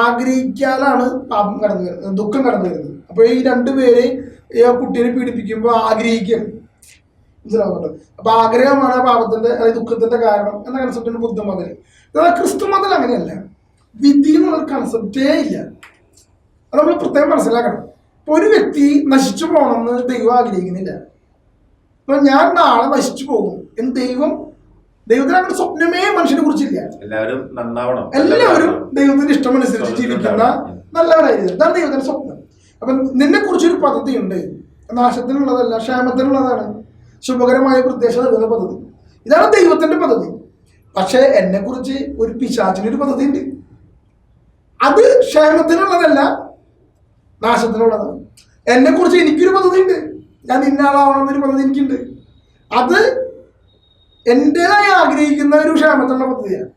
ആഗ്രഹിക്കാനാണ് പാപം കടന്നു വരുന്നത്, ദുഃഖം കടന്നു വരുന്നത്. അപ്പൊ ഈ രണ്ടുപേരെ കുട്ടിയെ പീഡിപ്പിക്കുമ്പോൾ ആഗ്രഹിക്കുകയാണ്. മനസ്സിലാവുന്നുണ്ടോ? അപ്പൊ ആഗ്രഹമാണ് പാപത്തിന്റെ ദുഃഖത്തിന്റെ കാരണം എന്ന കൺസെപ്റ്റാണ് ബുദ്ധമതത്തിൽ. എന്നാൽ ക്രിസ്തു മതത്തിൽ അങ്ങനെയല്ല. വിധി എന്നുള്ളൊരു കൺസെപ്റ്റേ ഇല്ല. അത് നമ്മൾ പ്രത്യേകം മനസ്സിലാക്കണം. ഇപ്പൊ ഒരു വ്യക്തി നശിച്ചു പോകണമെന്ന് ദൈവം ആഗ്രഹിക്കുന്നില്ല. അപ്പൊ ഞാൻ നാളെ നശിച്ചു പോകും എന്ന് ദൈവത്തിന് അങ്ങനെ സ്വപ്നമേ മനുഷ്യനെ കുറിച്ചില്ല. എല്ലാവരും നന്നാവണം, എല്ലാവരും ദൈവത്തിന്റെ ഇഷ്ടമനുസരിച്ച് ജീവിക്കുന്ന നല്ലവരായിരുന്നു. ഇതാണ് ദൈവത്തിന്റെ സ്വപ്നം. അപ്പൊ നിന്നെ കുറിച്ചൊരു പദ്ധതിയുണ്ട്. നാശത്തിനുള്ളതല്ല, ക്ഷേമത്തിനുള്ളതാണ്. ശുഭകരമായ പ്രത്യാശ നൽകുന്ന പദ്ധതി. ഇതാണ് ദൈവത്തിന്റെ പദ്ധതി. പക്ഷെ എന്നെ കുറിച്ച് ഒരു പിശാചിനൊരു പദ്ധതി ഉണ്ട്. അത് ക്ഷേമത്തിനുള്ളതല്ല, നാശത്തിനുള്ളതാണ്. എന്നെ കുറിച്ച് എനിക്കൊരു പദ്ധതി ഉണ്ട്. ഞാൻ ഇന്നയാളാവണമെന്നൊരു പദ്ധതി എനിക്കുണ്ട്. അത് എന്റേതായി ആഗ്രഹിക്കുന്ന ഒരു ക്ഷേമത്തിനുള്ള പദ്ധതിയാണ്.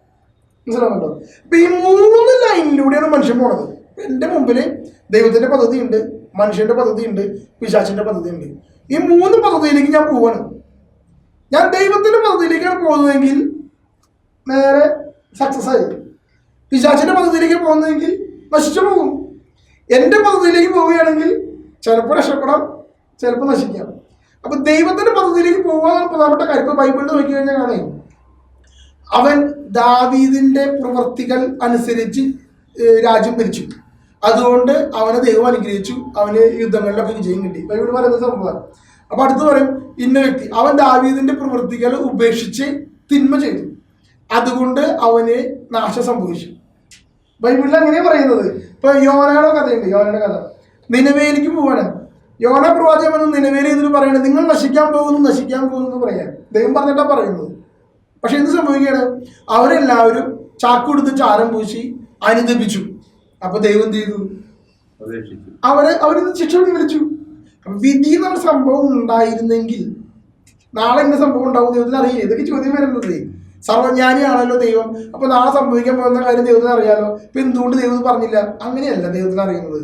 മനസ്സിലാവുന്നുണ്ടോ? ഇപ്പൊ ഈ 3 ലൈനിലൂടെയാണ് മനുഷ്യൻ പോണത്. എന്റെ മുമ്പിൽ ദൈവത്തിന്റെ പദ്ധതി ഉണ്ട്, മനുഷ്യന്റെ പദ്ധതി ഉണ്ട്, പിശാചിന്റെ പദ്ധതി ഉണ്ട്. ഈ 3 പദ്ധതിയിലേക്ക് ഞാൻ പോവാണ്. ഞാൻ ദൈവത്തിന്റെ പദ്ധതിയിലേക്കാണ് പോകുന്നതെങ്കിൽ നേരെ സക്സസ് ആയി. പിശാചിന്റെ പദ്ധതിയിലേക്ക് പോകുന്നതെങ്കിൽ നശിച്ചു പോകും. എന്റെ പദ്ധതിയിലേക്ക് പോവുകയാണെങ്കിൽ ചിലപ്പോൾ രക്ഷപ്പെടാം, ചിലപ്പോൾ നശിക്കാം. അപ്പൊ ദൈവത്തിന്റെ പദ്ധതിയിലേക്ക് പോകാൻ പ്രധാനപ്പെട്ട കാര്യം ഇപ്പൊ ബൈബിളിൽ നോക്കി കഴിഞ്ഞാൽ കാണാം. അവൻ ദാവീദിന്റെ പ്രവൃത്തികൾ അനുസരിച്ച് രാജ്യം ഭരിച്ചു. അതുകൊണ്ട് അവനെ ദൈവം അനുഗ്രഹിച്ചു. അവന് യുദ്ധങ്ങളിലൊക്കെ വിജയം കിട്ടി. ബൈബിൾ പറയുന്ന സംഭവം. അപ്പൊ അടുത്ത് പറയും ഇന്ന വ്യക്തി അവൻ ദാവീദിന്റെ പ്രവൃത്തികൾ ഉപേക്ഷിച്ച് തിന്മ ചെയ്തു, അതുകൊണ്ട് അവന് നാശം സംഭവിച്ചു. ബൈബിളിൽ അങ്ങനെ പറയുന്നത്. ഇപ്പൊ യോനയുടെ കഥയുണ്ട്. യോനയുടെ കഥ നിനവേലേക്ക് പോവാണ്. യോന പ്രവാചകൻ നിനവേലി എന്നിട്ട് പറയണത് നിങ്ങൾ നശിക്കാൻ പോകുന്നു എന്ന് പറയാൻ ദൈവം പറഞ്ഞിട്ടാ പറയുന്നത്. പക്ഷെ എന്ത് സംഭവിക്കുകയാണ്? അവരെല്ലാവരും ചാക്കുകൊടുത്ത് ചാരം പൂശി അനുദപിച്ചു. അപ്പൊ ദൈവം എന്ത് ചെയ്തു? അവരിന്ന് ശിക്ഷ വിളിച്ചു. വിധി എന്നുള്ള സംഭവം ഉണ്ടായിരുന്നെങ്കിൽ നാളെ ഇന്ന സംഭവം ഉണ്ടാവും ദൈവത്തിന് അറിയില്ല. ഇതൊക്കെ ചോദ്യം വരുന്നത്. സർവജ്ഞാനിയാണല്ലോ ദൈവം. അപ്പൊ നാളെ സംഭവിക്കാൻ പോകുന്ന കാര്യം ദൈവത്തിന് അറിയാലോ. ഇപ്പൊ എന്തുകൊണ്ട് ദൈവം പറഞ്ഞില്ല? അങ്ങനെയല്ല ദൈവത്തിന് അറിയുന്നത്.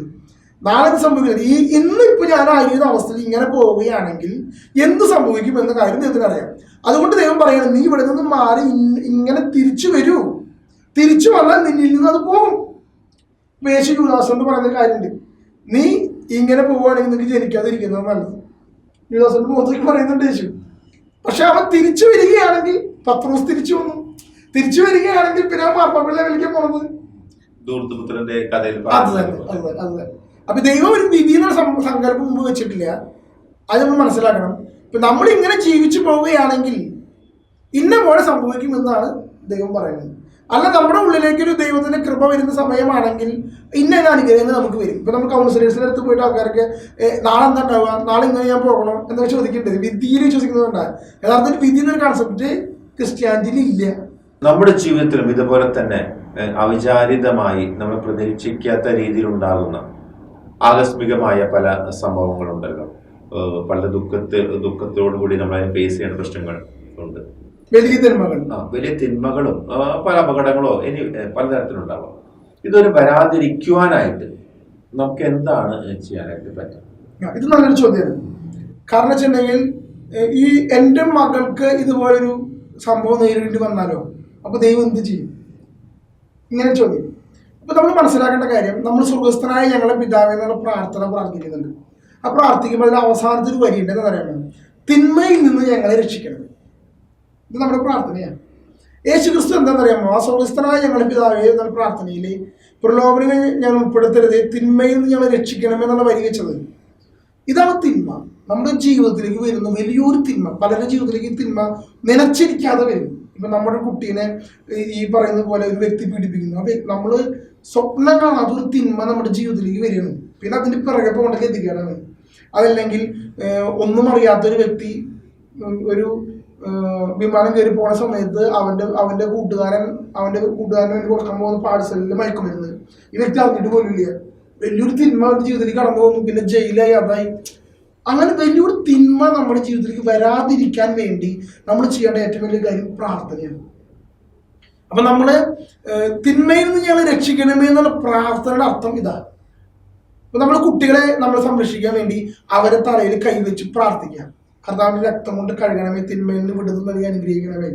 നാളെ സംഭവിക്കുന്നത് ഇന്നിപ്പോ ഞാൻ ആയിരുന്ന അവസ്ഥയിൽ ഇങ്ങനെ പോവുകയാണെങ്കിൽ എന്ത് സംഭവിക്കും എന്ന കാര്യം ദൈവത്തിന് അറിയാം. അതുകൊണ്ട് ദൈവം പറയണം, നീ ഇവിടെ നിന്ന് മാറി ഇങ്ങനെ തിരിച്ചു വരൂ. തിരിച്ചു വന്നാൽ നിന്നിൽ നിന്ന് അത് പോകും. യേശു യൂദാസ് എന്ന് പറയുന്ന കാര്യമുണ്ട്. നീ ഇങ്ങനെ പോവുകയാണെങ്കിൽ നിനക്ക് ജനിക്കാതിരിക്കുന്നത് നല്ലത്. യൂദാസിന്റെ മുഖത്തേക്ക് പറയുന്നുണ്ട് യേശു. പക്ഷെ അവൻ തിരിച്ചു വരികയാണെങ്കിൽ, പത്രോസ് തിരിച്ചു വന്നു. തിരിച്ചു വരികയാണെങ്കിൽ പിന്നെ മാർപ്പാപ്പിള്ളെ വിളിക്കാൻ പോണത് ദൂർത്തുപുത്രന്റെ കഥയിൽ അത്. അപ്പൊ ദൈവം ഒരു വിധി എന്ന സങ്കല്പം മുമ്പ് വെച്ചിട്ടില്ല. അത് നമ്മൾ മനസ്സിലാക്കണം. ഇപ്പൊ നമ്മൾ ഇങ്ങനെ ജീവിച്ചു പോവുകയാണെങ്കിൽ ഇന്ന പോലെ സംഭവിക്കുമെന്നാണ് ദൈവം പറയുന്നത്. അല്ല നമ്മുടെ ഉള്ളിലേക്ക് ഒരു ദൈവത്തിന്റെ കൃപ വരുന്ന സമയമാണെങ്കിൽ ഇന്ന അനുഗ്രഹങ്ങൾ നമുക്ക് വരും. ഇപ്പൊ നമ്മൾ കൗൺസിലേഴ്സിന്റെ അടുത്ത് പോയിട്ട് ആൾക്കാർക്ക് നാളെ എന്താ ഉണ്ടാവുക, നാളെ ഇങ്ങനെ ഞാൻ പോകണം എന്നൊക്കെ ചോദിക്കേണ്ടത്. വിധിയിൽ വിശ്വസിക്കുന്നതുകൊണ്ടാണ്. യഥാർത്ഥത്തിൽ വിധി എന്നൊരു കൺസെപ്റ്റ് ക്രിസ്ത്യാനിറ്റിയിൽ ഇല്ല. നമ്മുടെ ജീവിതത്തിലും ഇതുപോലെ തന്നെ അവിചാരിതമായി നമ്മൾ പ്രതീക്ഷിക്കാത്ത രീതിയിൽ ഉണ്ടാകുന്ന ആകസ്മികമായ പല സംഭവങ്ങളുണ്ടല്ലോ. പല ദുഃഖത്തോടുകൂടി നമ്മൾ അതിനെ ഫേസ് ചെയ്യുന്ന പ്രശ്നങ്ങൾ ഉണ്ട്. വലിയ തിന്മകളും പല അപകടങ്ങളോ ഇനി പലതരത്തിലുണ്ടാവാം. ഇതൊരു വരാതിരിക്കുവാനായിട്ട് നമുക്ക് എന്താണ് ചെയ്യാനായിട്ട് പറ്റും? ഇത് നല്ലൊരു ചോദ്യമാണ്. കാരണം വെച്ചിട്ടുണ്ടെങ്കിൽ ഈ എൻ്റെ മകൾക്ക് ഇതുപോലൊരു സംഭവം നേരിടേണ്ടി വന്നാലോ, അപ്പൊ ദൈവം എന്ത് ചെയ്യും? ഇങ്ങനെ ചോദ്യം. അപ്പൊ നമ്മൾ മനസ്സിലാക്കേണ്ട കാര്യം, നമ്മൾ സ്വർഗസ്ഥനായ ഞങ്ങളെ പിതാവേ എന്നുള്ള പ്രാർത്ഥന പ്രാർത്ഥിക്കുന്നുണ്ട്. ആ പ്രാർത്ഥിക്കുമ്പോൾ അതിൽ അവസാനത്തെ ഒരു വരിയുണ്ടെന്ന് പറയാൻ, തിന്മയിൽ നിന്ന് ഞങ്ങളെ രക്ഷിക്കണം. ഇത് നമ്മുടെ പ്രാർത്ഥനയാണ്. യേശു ക്രിസ്തു എന്താണെന്നറിയാമോ? ആ സ്വർഗസ്ഥനായ ഞങ്ങളുടെ പിതാവേ എന്നുള്ള പ്രാർത്ഥനയിൽ പ്രലോഭനങ്ങൾ ഞങ്ങൾ ഉൾപ്പെടുത്തരുത്, തിന്മയിൽ നിന്ന് ഞങ്ങൾ രക്ഷിക്കണമെന്നുള്ള വരി വെച്ചത്. ഇതാണ് തിന്മ. നമ്മുടെ ജീവിതത്തിലേക്ക് വരുന്ന വലിയൊരു തിന്മ. പലരുടെ ജീവിതത്തിലേക്ക് തിന്മ നനച്ചിരിക്കാതെ വരും. ഇപ്പൊ നമ്മുടെ കുട്ടീനെ ഈ പറയുന്ന പോലെ ഒരു വ്യക്തി പീഡിപ്പിക്കുന്നു, അപ്പൊ നമ്മള് സ്വപ്നം കാണാത്തൊരു തിന്മ നമ്മുടെ ജീവിതത്തിലേക്ക് വരികയാണ്. പിന്നെ അതിന്റെ പിറകെ പോകേണ്ടത് എത്തിക്കാനാണ്. അതല്ലെങ്കിൽ ഒന്നും അറിയാത്തൊരു വ്യക്തി ഒരു വിമാനം കയറി പോണ സമയത്ത് അവന്റെ കൂട്ടുകാരന് വേണ്ടി കൊടുക്കാൻ പോകുന്ന പാഴ്സലിൽ മയക്കുമരുന്ന് ഈ വ്യക്തി അറിഞ്ഞിട്ട് പോലില്ല. വലിയൊരു തിന്മ അവന്റെ ജീവിതത്തിലേക്ക് കടന്നു പോകുന്നു. പിന്നെ ജയിലായി, അതായി. അങ്ങനെ വലിയൊരു തിന്മ നമ്മുടെ ജീവിതത്തിലേക്ക് വരാതിരിക്കാൻ വേണ്ടി നമ്മൾ ചെയ്യേണ്ട ഏറ്റവും വലിയ കാര്യം പ്രാർത്ഥനയാണ്. അപ്പൊ നമ്മള് തിന്മയിൽ നിന്ന് ഞങ്ങൾ രക്ഷിക്കണമേ എന്നുള്ള പ്രാർത്ഥനയുടെ അർത്ഥം ഇതാ. അപ്പൊ നമ്മുടെ കുട്ടികളെ നമ്മൾ സംരക്ഷിക്കാൻ വേണ്ടി അവരെ തലയിൽ കൈവച്ച് പ്രാർത്ഥിക്കാം. കർത്താവിന്റെ രക്തം കൊണ്ട് കഴുകണമേ, തിന്മയിൽ നിന്ന് വിടുതൽ നൽകി അനുഗ്രഹിക്കണമേ.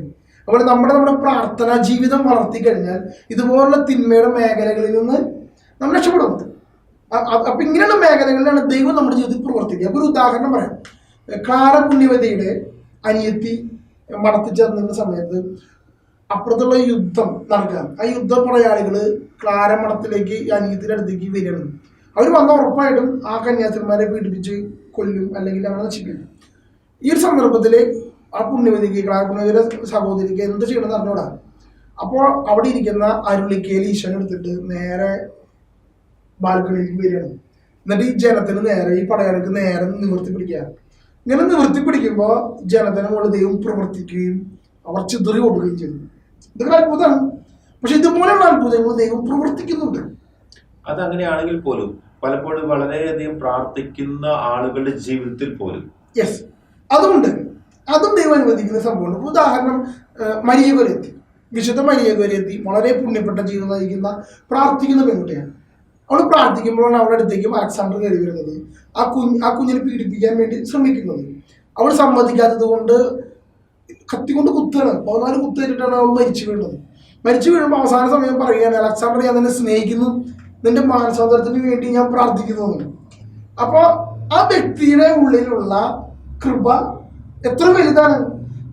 അപ്പോൾ നമ്മുടെ പ്രാർത്ഥനാ ജീവിതം വളർത്തി കഴിഞ്ഞാൽ ഇതുപോലുള്ള തിന്മയുടെ മേഖലകളിൽ നിന്ന് നമ്മൾ രക്ഷപ്പെടുന്നത്. അപ്പൊ ഇങ്ങനെയുള്ള മേഖലകളിലാണ് ദൈവം നമ്മുടെ ജീവിതത്തിൽ പ്രവർത്തിക്കുക. അപ്പൊ ഒരു ഉദാഹരണം പറയാം. ക്ലാര പുണ്യവതിയുടെ അനിയത്തി മടത്തി ചേർന്നിരുന്ന സമയത്ത് അപ്പുറത്തുള്ള യുദ്ധം നടക്കുക. ആ യുദ്ധ പടയാളികള് ക്ലാര മഠത്തിലേക്ക് അനിയത്തിന്റെ അടുത്തേക്ക് വരികയാണ്. അവർ വന്ന ഉറപ്പായിട്ടും ആ കന്യാസ്ത്രീമാരെ പീഡിപ്പിച്ച് കൊല്ലും, അല്ലെങ്കിൽ അങ്ങനെ നശിപ്പിക്കും. ഈ ഒരു സന്ദർഭത്തില് ആ പുണ്യവതിക്ക്, ക്ലാര പുണ്യവതിയുടെ സഹോദരിക്ക് എന്ത് ചെയ്യണമെന്ന് അറിഞ്ഞൂടാ. അപ്പോൾ അവിടെ ഇരിക്കുന്ന അരുളിക്കയിൽ ഈശ്വരൻ എടുത്തിട്ട് നേരെ ബാൽക്കണിയിലേക്ക് വരികയാണ്. എന്നിട്ട് ഈ ജനത്തിന് നേരെ, ഈ പടയാളിക്ക് നേരെ നിവർത്തി പിടിക്കുക. ഇങ്ങനെ നിവർത്തി പിടിക്കുമ്പോൾ ജനത്തിന് മുകളിൽ ദൈവം പ്രവർത്തിക്കുകയും അവർ ചിതറി കൊടുക്കുകയും ചെയ്തു. ഇതൊക്കെ അത്ഭുതമാണ്. പക്ഷെ ഇതുപോലെയുള്ള അത്ഭുതങ്ങൾ ദൈവം പ്രവർത്തിക്കുന്നുണ്ട്. അതങ്ങനെയാണെങ്കിൽ പോലും പലപ്പോഴും വളരെയധികം പ്രാർത്ഥിക്കുന്ന ആളുകളുടെ ജീവിതത്തിൽ പോലും യെസ്, അതും ദൈവം അനുവദിക്കുന്ന സംഭവമാണ്. ഉദാഹരണം, മരിയ കൊരിയത്തി, വിശുദ്ധ മരിയ കൊരിയത്തി വളരെ പുണ്യപ്പെട്ട ജീവിതം നയിക്കുന്ന പ്രാർത്ഥിക്കുന്ന പെൺകുട്ടിയാണ്. അവൾ പ്രാർത്ഥിക്കുമ്പോഴാണ് അവളുടെ അടുത്തേക്കും അലക്സാണ്ടർ കയറി വരുന്നത്, ആ കുഞ്ഞിനെ പീഡിപ്പിക്കാൻ വേണ്ടി ശ്രമിക്കുന്നത്. അവൾ സമ്മതിക്കാത്തത് കൊണ്ട് കത്തിക്കൊണ്ട് കുത്തുകയാണ്. 14 കുത്തേറ്റിട്ടാണ് അവൾ മരിച്ചു വീഴുന്നത്. മരിച്ചു വീഴുമ്പോൾ അവസാന സമയം പറയുകയാണ്, അലക്സാണ്ടർ, ഞാൻ നിന്നെ സ്നേഹിക്കുന്നു, നിന്റെ മാനസാന്തരത്തിന് വേണ്ടി ഞാൻ പ്രാർത്ഥിക്കുന്നു. അപ്പോൾ ആ വ്യക്തിയുടെ ഉള്ളിലുള്ള കൃപ എത്ര വലുതാണ്.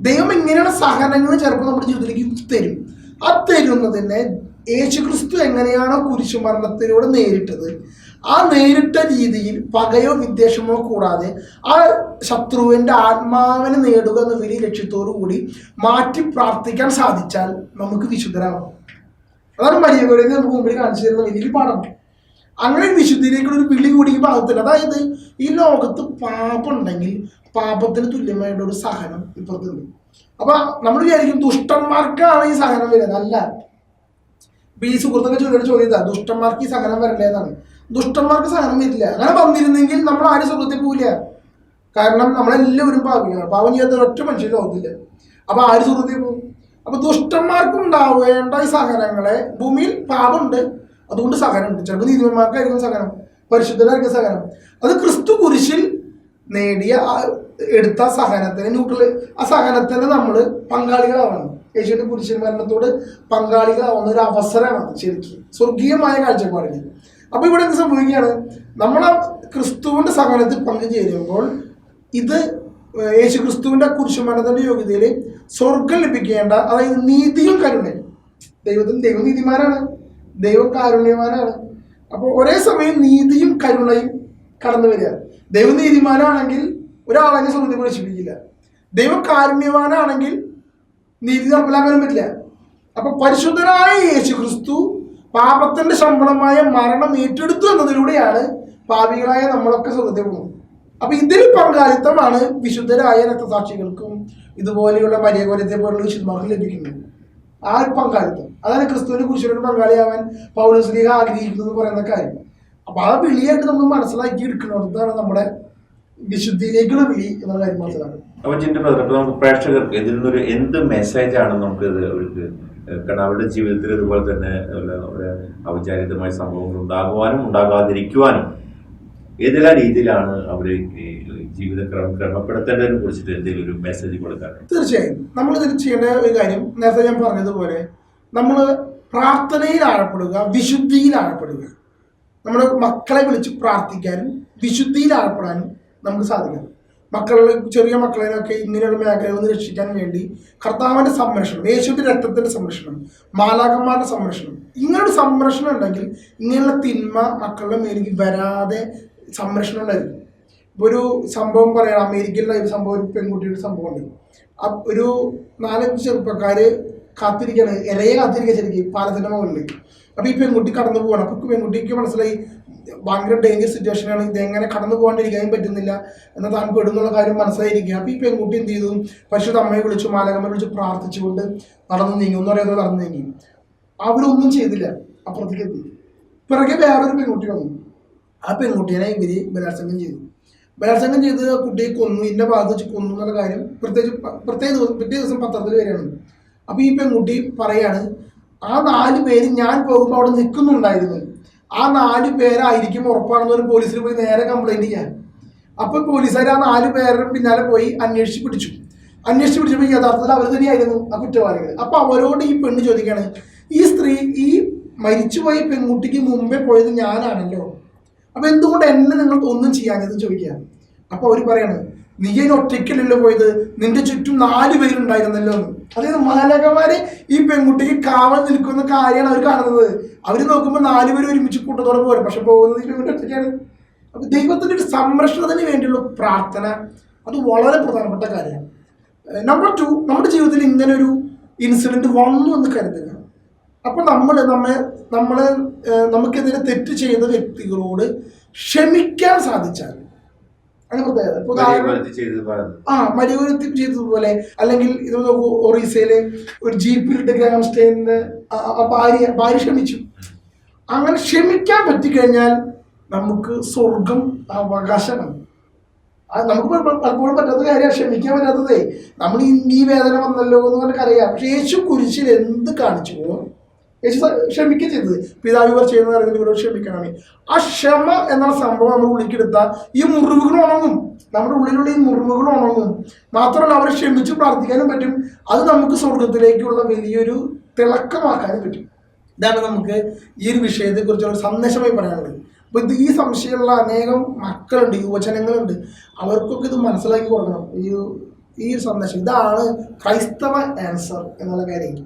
ദൈവം ഇങ്ങനെയുള്ള സഹനങ്ങൾ ചിലപ്പോൾ നമ്മുടെ ജീവിതത്തിലേക്ക് തരും. ആ തരുന്നതിനെ യേശുക്രിസ്തു എങ്ങനെയാണോ കുരിശുമരണത്തിലൂടെ നേരിട്ടത്, ആ നേരിട്ട രീതിയിൽ പകയോ വിദ്വേഷമോ കൂടാതെ ആ ശത്രുവിന്റെ ആത്മാവിനെ നേടുക എന്ന വലിയ ലക്ഷ്യത്തോടു കൂടി മാറ്റി പ്രാർത്ഥിക്കാൻ സാധിച്ചാൽ നമുക്ക് വിശുദ്ധരാകും. അതാണ് മരിയ കൊരിയത്തി നമുക്ക് മുമ്പിൽ കാണിച്ചു തരുന്ന വലിയൊരു പാഠം. അങ്ങനെ വിശുദ്ധിയിലേക്കുള്ള ഒരു വിളി കൂടി ഈ ഭാഗത്തില്ല. അതായത് ഈ ലോകത്ത് പാപം ഉണ്ടെങ്കിൽ പാപത്തിന് തുല്യമായിട്ട് ഒരു സഹനം ഇപ്പുറത്തുണ്ട്. അപ്പൊ നമ്മൾ വിചാരിക്കും ദുഷ്ടന്മാർക്കാണ് ഈ സഹനം വരുന്നത്. അല്ല, ഈ സുഹൃത്തൊക്കെ ചോദിച്ചാ ദുഷ്ടന്മാർക്ക് ഈ സഹനം വരല്ലേ എന്നാണ്. ദുഷ്ടന്മാർക്ക് സഹനം വരില്ല. അങ്ങനെ വന്നിരുന്നെങ്കിൽ നമ്മൾ ആരും സുഹൃത്തിൽ പോവില്ല. കാരണം നമ്മളെല്ലാവരും പാപികളാണ്. പാപം ചെയ്യാത്ത ഒറ്റ മനുഷ്യൻ ലോകത്തില്ല. അപ്പൊ ആര് സുഹൃത്തിൽ പോകും? അപ്പൊ ദുഷ്ടന്മാർക്ക് ഉണ്ടാവേണ്ട ഈ സഹനങ്ങളെ, ഭൂമിയിൽ പാപമുണ്ട്, അതുകൊണ്ട് സഹനമുണ്ട്. ചിലപ്പോൾ നീതിമാന്മാർക്കായിരിക്കും സഹനം, പരിശുദ്ധരായിരിക്കും സഹനം. അത് ക്രിസ്തു കുരിശിൽ നേടിയ എടുത്ത സഹനത്തിന് ആ സഹനത്തിന് നമ്മൾ പങ്കാളികളാവണം. യേശുവിന്റെ കുരിശിൻ മരണത്തോട് പങ്കാളികളാവുന്ന ഒരു അവസരമാണ് ശരിക്കും സ്വർഗീയമായ കാഴ്ചപ്പാടിന്. അപ്പൊ ഇവിടെ എന്ത് സംഭവിക്കുകയാണ്? നമ്മൾ ആ ക്രിസ്തുവിന്റെ സഹനത്തിൽ പങ്കുചേരുമ്പോൾ ഇത് യേശു ക്രിസ്തുവിന്റെ കുരിശുമരണത്തിന്റെ യോഗ്യതയിൽ സ്വർഗം ലഭിക്കേണ്ട, അതായത് നീതിയും കരുണയും. ദൈവം നീതിമാനാണ്, ദൈവം കാരുണ്യവാനാണ്. അപ്പോൾ ഒരേ സമയം നീതിയും കരുണയും കടന്നു വരിക. ദൈവം നീതിമാനാണെങ്കിൽ ഒരാളെ സ്വർഗത്തിൽ പ്രവേശിപ്പിക്കില്ല. ദൈവം കാരുണ്യവാനാണെങ്കിൽ നീതി നടപ്പിലാക്കാനും പറ്റില്ല. അപ്പൊ പരിശുദ്ധനായ യേശു ക്രിസ്തു പാപത്തിന്റെ ശമ്പളമായ മരണം ഏറ്റെടുത്തു എന്നതിലൂടെയാണ് പാപികളായ നമ്മളൊക്കെ സ്വർഗത്തിൽ പോകുന്നത്. അപ്പൊ ഇതിൽ പങ്കാളിത്തമാണ് വിശുദ്ധരായ രക്തസാക്ഷികൾക്കും ഇതുപോലെയുള്ള മരിയ കൊരിയത്തെ പോലുള്ള വിശുദ്ധന്മാർക്കും ലഭിക്കുന്നത്. ആ ഒരു പങ്കാളിത്തം, അതാണ് ക്രിസ്തുവിന്റെ കുരിശിനോട് പങ്കാളിയാവാൻ പൗലോസ്ലീഹ ആഗ്രഹിക്കുന്നു എന്ന് പറയുന്ന കാര്യം. അപ്പൊ ആ വിളിയായിട്ട് നമ്മൾ മനസ്സിലാക്കി എടുക്കുന്നതാണ് നമ്മുടെ വിശുദ്ധിയിലേക്കുള്ള വിളി എന്നുള്ള കാര്യം മനസ്സിലാക്കുന്നത്. അപ്പൊ ജിന്റെ നമുക്ക് പ്രേക്ഷകർക്ക് ഇതിൽ നിന്നൊരു എന്ത് മെസ്സേജാണ് നമുക്ക് അവർക്ക്, കാരണം അവരുടെ ജീവിതത്തിൽ ഇതുപോലെ തന്നെ ഔപചാരികമായ സംഭവങ്ങൾ ഉണ്ടാകുവാനും ഉണ്ടാകാതിരിക്കുവാനും ഏതെല്ലാം രീതിയിലാണ് അവർ ജീവിതം ക്രമപ്പെടുത്തേണ്ടതിനെ കുറിച്ചിട്ട് എന്തെങ്കിലും ഒരു മെസ്സേജ് കൊടുക്കാൻ? തീർച്ചയായും നമ്മൾ ഇതിൽ ചെയ്യേണ്ട ഒരു കാര്യം, നേരത്തെ ഞാൻ പറഞ്ഞതുപോലെ നമ്മൾ പ്രാർത്ഥനയിൽ ആഴപ്പെടുക, വിശുദ്ധിയിൽ ആഴപ്പെടുക. നമ്മുടെ മക്കളെ വിളിച്ച് പ്രാർത്ഥിക്കാനും വിശുദ്ധിയിൽ ആഴപ്പെടാനും നമുക്ക് സാധിക്കണം. ചെറിയ മക്കളെയൊക്കെ ഇങ്ങനെയുള്ള മേഖലയിൽ നിന്ന് രക്ഷിക്കാൻ വേണ്ടി കർത്താവിന്റെ സംരക്ഷണം, യേശുവിന്റെ രക്തത്തിന്റെ സംരക്ഷണം, മാലാഖന്മാരുടെ സംരക്ഷണം, ഇങ്ങനൊരു സംരക്ഷണം ഉണ്ടെങ്കിൽ ഇങ്ങനെയുള്ള തിന്മ മക്കളുടെ മേലേക്ക് വരാതെ സംരക്ഷണം ഉണ്ടായിരുന്നു. ഇപ്പോൾ ഒരു സംഭവം പറയാം, അമേരിക്കയിലുള്ള ഒരു സംഭവം, ഒരു പെൺകുട്ടിയുടെ സംഭവം ഉണ്ട്. ഒരു 4-5 ചെറുപ്പക്കാര് കാത്തിരിക്കുകയാണ്, ഇരയെ കാത്തിരിക്കുക ശരിക്കും പാലത്തിന്റെ മുകളിലേക്ക്. അപ്പൊ ഈ പെൺകുട്ടി കടന്നു പോവാണ്. അപ്പൊ പെൺകുട്ടിക്ക് മനസ്സിലായി ഭയങ്കര ഡേഞ്ചർ സിറ്റുവേഷനാണ്, ഇതെങ്ങനെ കടന്നു പോകാണ്ടിരിക്കാനും പറ്റുന്നില്ല, എന്നാൽ താൻ പെടുന്നുള്ള കാര്യം മനസ്സിലായിരിക്കുക. അപ്പൊ ഈ പെൺകുട്ടി എന്ത് ചെയ്തു, പരിശുദ്ധ അമ്മയെ വിളിച്ചു, മാലാഖമ്മയെ വിളിച്ച് പ്രാർത്ഥിച്ചുകൊണ്ട് നടന്നു നീങ്ങി, ഒന്നും അറിയാതെ നടന്നു നീങ്ങി. അവരൊന്നും ചെയ്തില്ല, അപ്പുറത്തേക്ക് എത്തി. പിറകെ വേറൊരു പെൺകുട്ടി വന്നു. ആ പെൺകുട്ടീനെ ഇവര് ബലാത്സംഗം ചെയ്തു. ബലാത്സംഗം ചെയ്ത് ആ കുട്ടിയെ കൊന്നു, ഇന്ന ഭാഗത്ത് വെച്ച് കൊന്നു എന്നുള്ള കാര്യം പിറ്റേ ദിവസം പത്രത്തിൽ വരികയാണ്. അപ്പൊ ഈ പെൺകുട്ടി പറയാണ്, ആ 4 പേര് ഞാൻ പോകുമ്പോൾ അവിടെ നിൽക്കുന്നുണ്ടായിരുന്നു, ആ 4 പേരായിരിക്കും ഉറപ്പാണെന്ന് ഒരു പോലീസിൽ പോയി നേരെ കംപ്ലൈന്റ് ചെയ്യാൻ. അപ്പൊ പോലീസുകാർ ആ 4 പേരുടെ പിന്നാലെ പോയി അന്വേഷിച്ച് പിടിച്ചപ്പോൾ യഥാർത്ഥത്തിൽ അവർ തന്നെയായിരുന്നു ആ കുറ്റവാളികൾ. അപ്പൊ അവരോട് ഈ പെണ്ണ് ചോദിക്കുകയാണ്, ഈ മരിച്ചുപോയ പെൺകുട്ടിക്ക് മുമ്പേ പോയത് ഞാനാണല്ലോ, അപ്പൊ എന്തുകൊണ്ട് എന്നെ നിങ്ങൾ ഒന്നും ചെയ്യാനെന്ന് ചോദിക്കുകയാണ്. അപ്പൊ അവർ പറയാണ്, നീ അതിന് ഒറ്റയ്ക്കല്ലല്ലോ പോയത്, നിന്റെ ചുറ്റും 4 പേരുണ്ടായിരുന്നല്ലോ എന്ന്. അതായത് മാലാഖമാര് ഈ പെൺകുട്ടിക്ക് കാവൽ നിൽക്കുന്ന കാര്യമാണ് അവർ കാണുന്നത്. അവർ നോക്കുമ്പോൾ 4 പേര് ഒരുമിച്ച് കൂട്ടത്തോടെ പോരും, പക്ഷെ പോകുന്നത് ഈ പെൺകുട്ടി ഒറ്റയ്ക്കാണ്. അപ്പൊ ദൈവത്തിന്റെ ഒരു സംരക്ഷണത്തിന് വേണ്ടിയുള്ള പ്രാർത്ഥന അത് വളരെ പ്രധാനപ്പെട്ട കാര്യമാണ്. നമ്പർ 2, നമ്മുടെ ജീവിതത്തിൽ ഇങ്ങനെ ഒരു ഇൻസിഡന്റ് വന്നു എന്ന് കരുതുക. അപ്പൊ നമുക്കെതിരെ തെറ്റ് ചെയ്ത വ്യക്തികളോട് ക്ഷമിക്കാൻ സാധിച്ചാൽ, മരികുരുത്തി ചെയ്തതുപോലെ, അല്ലെങ്കിൽ ഇത് നോക്കൂ, ഒറീസയിലെ ഒരു ജീപ്പിലിട്ട് ഗ്രാം സ്റ്റൈനിന് ഭാര്യ ക്ഷമിച്ചു. അങ്ങനെ ക്ഷമിക്കാൻ പറ്റിക്കഴിഞ്ഞാൽ നമുക്ക് സ്വർഗം അവകാശമാണ്. നമുക്ക് പലപ്പോഴും പറ്റാത്ത കാര്യമാണ് ക്ഷമിക്കാൻ പറ്റാത്തതേ. നമ്മൾ ഈ വേദന വന്നല്ലോ എന്ന് പറഞ്ഞാൽ അറിയാം. പക്ഷെ യേശു കുരിശിൽ എന്ത് കാണിച്ചുവോ യേശു ക്ഷമിക്കുക ചെയ്തത്, പിതാവ് ഇവർ ചെയ്യുന്ന അറിവിൽ ഇവരോട് ക്ഷമിക്കണമേ. ആ ക്ഷമ എന്നുള്ള സംഭവം നമ്മൾ ഉള്ളിക്കെടുത്താൽ ഈ മുറിവുകൾ ഉണങ്ങും, നമ്മുടെ ഉള്ളിലുള്ള ഈ മുറിവുകൾ ഉണങ്ങും. മാത്രമല്ല അവരെ ക്ഷമിച്ച് പ്രാർത്ഥിക്കാനും പറ്റും. അത് നമുക്ക് സ്വർഗത്തിലേക്കുള്ള വലിയൊരു തിളക്കമാക്കാനും പറ്റും. ഇതാണ് നമുക്ക് ഈ ഒരു വിഷയത്തെക്കുറിച്ചുള്ള സന്ദേശമായി പറയാനുള്ളത്. അപ്പൊ ഈ സംശയമുള്ള അനേകം മക്കളുണ്ട്, യുവജനങ്ങളുണ്ട്, അവർക്കൊക്കെ ഇത് മനസ്സിലാക്കി കൊടുക്കണം. ഈ സന്ദേശം ഇതാണ് ക്രൈസ്തവ ആൻസർ എന്നുള്ള കാര്യം.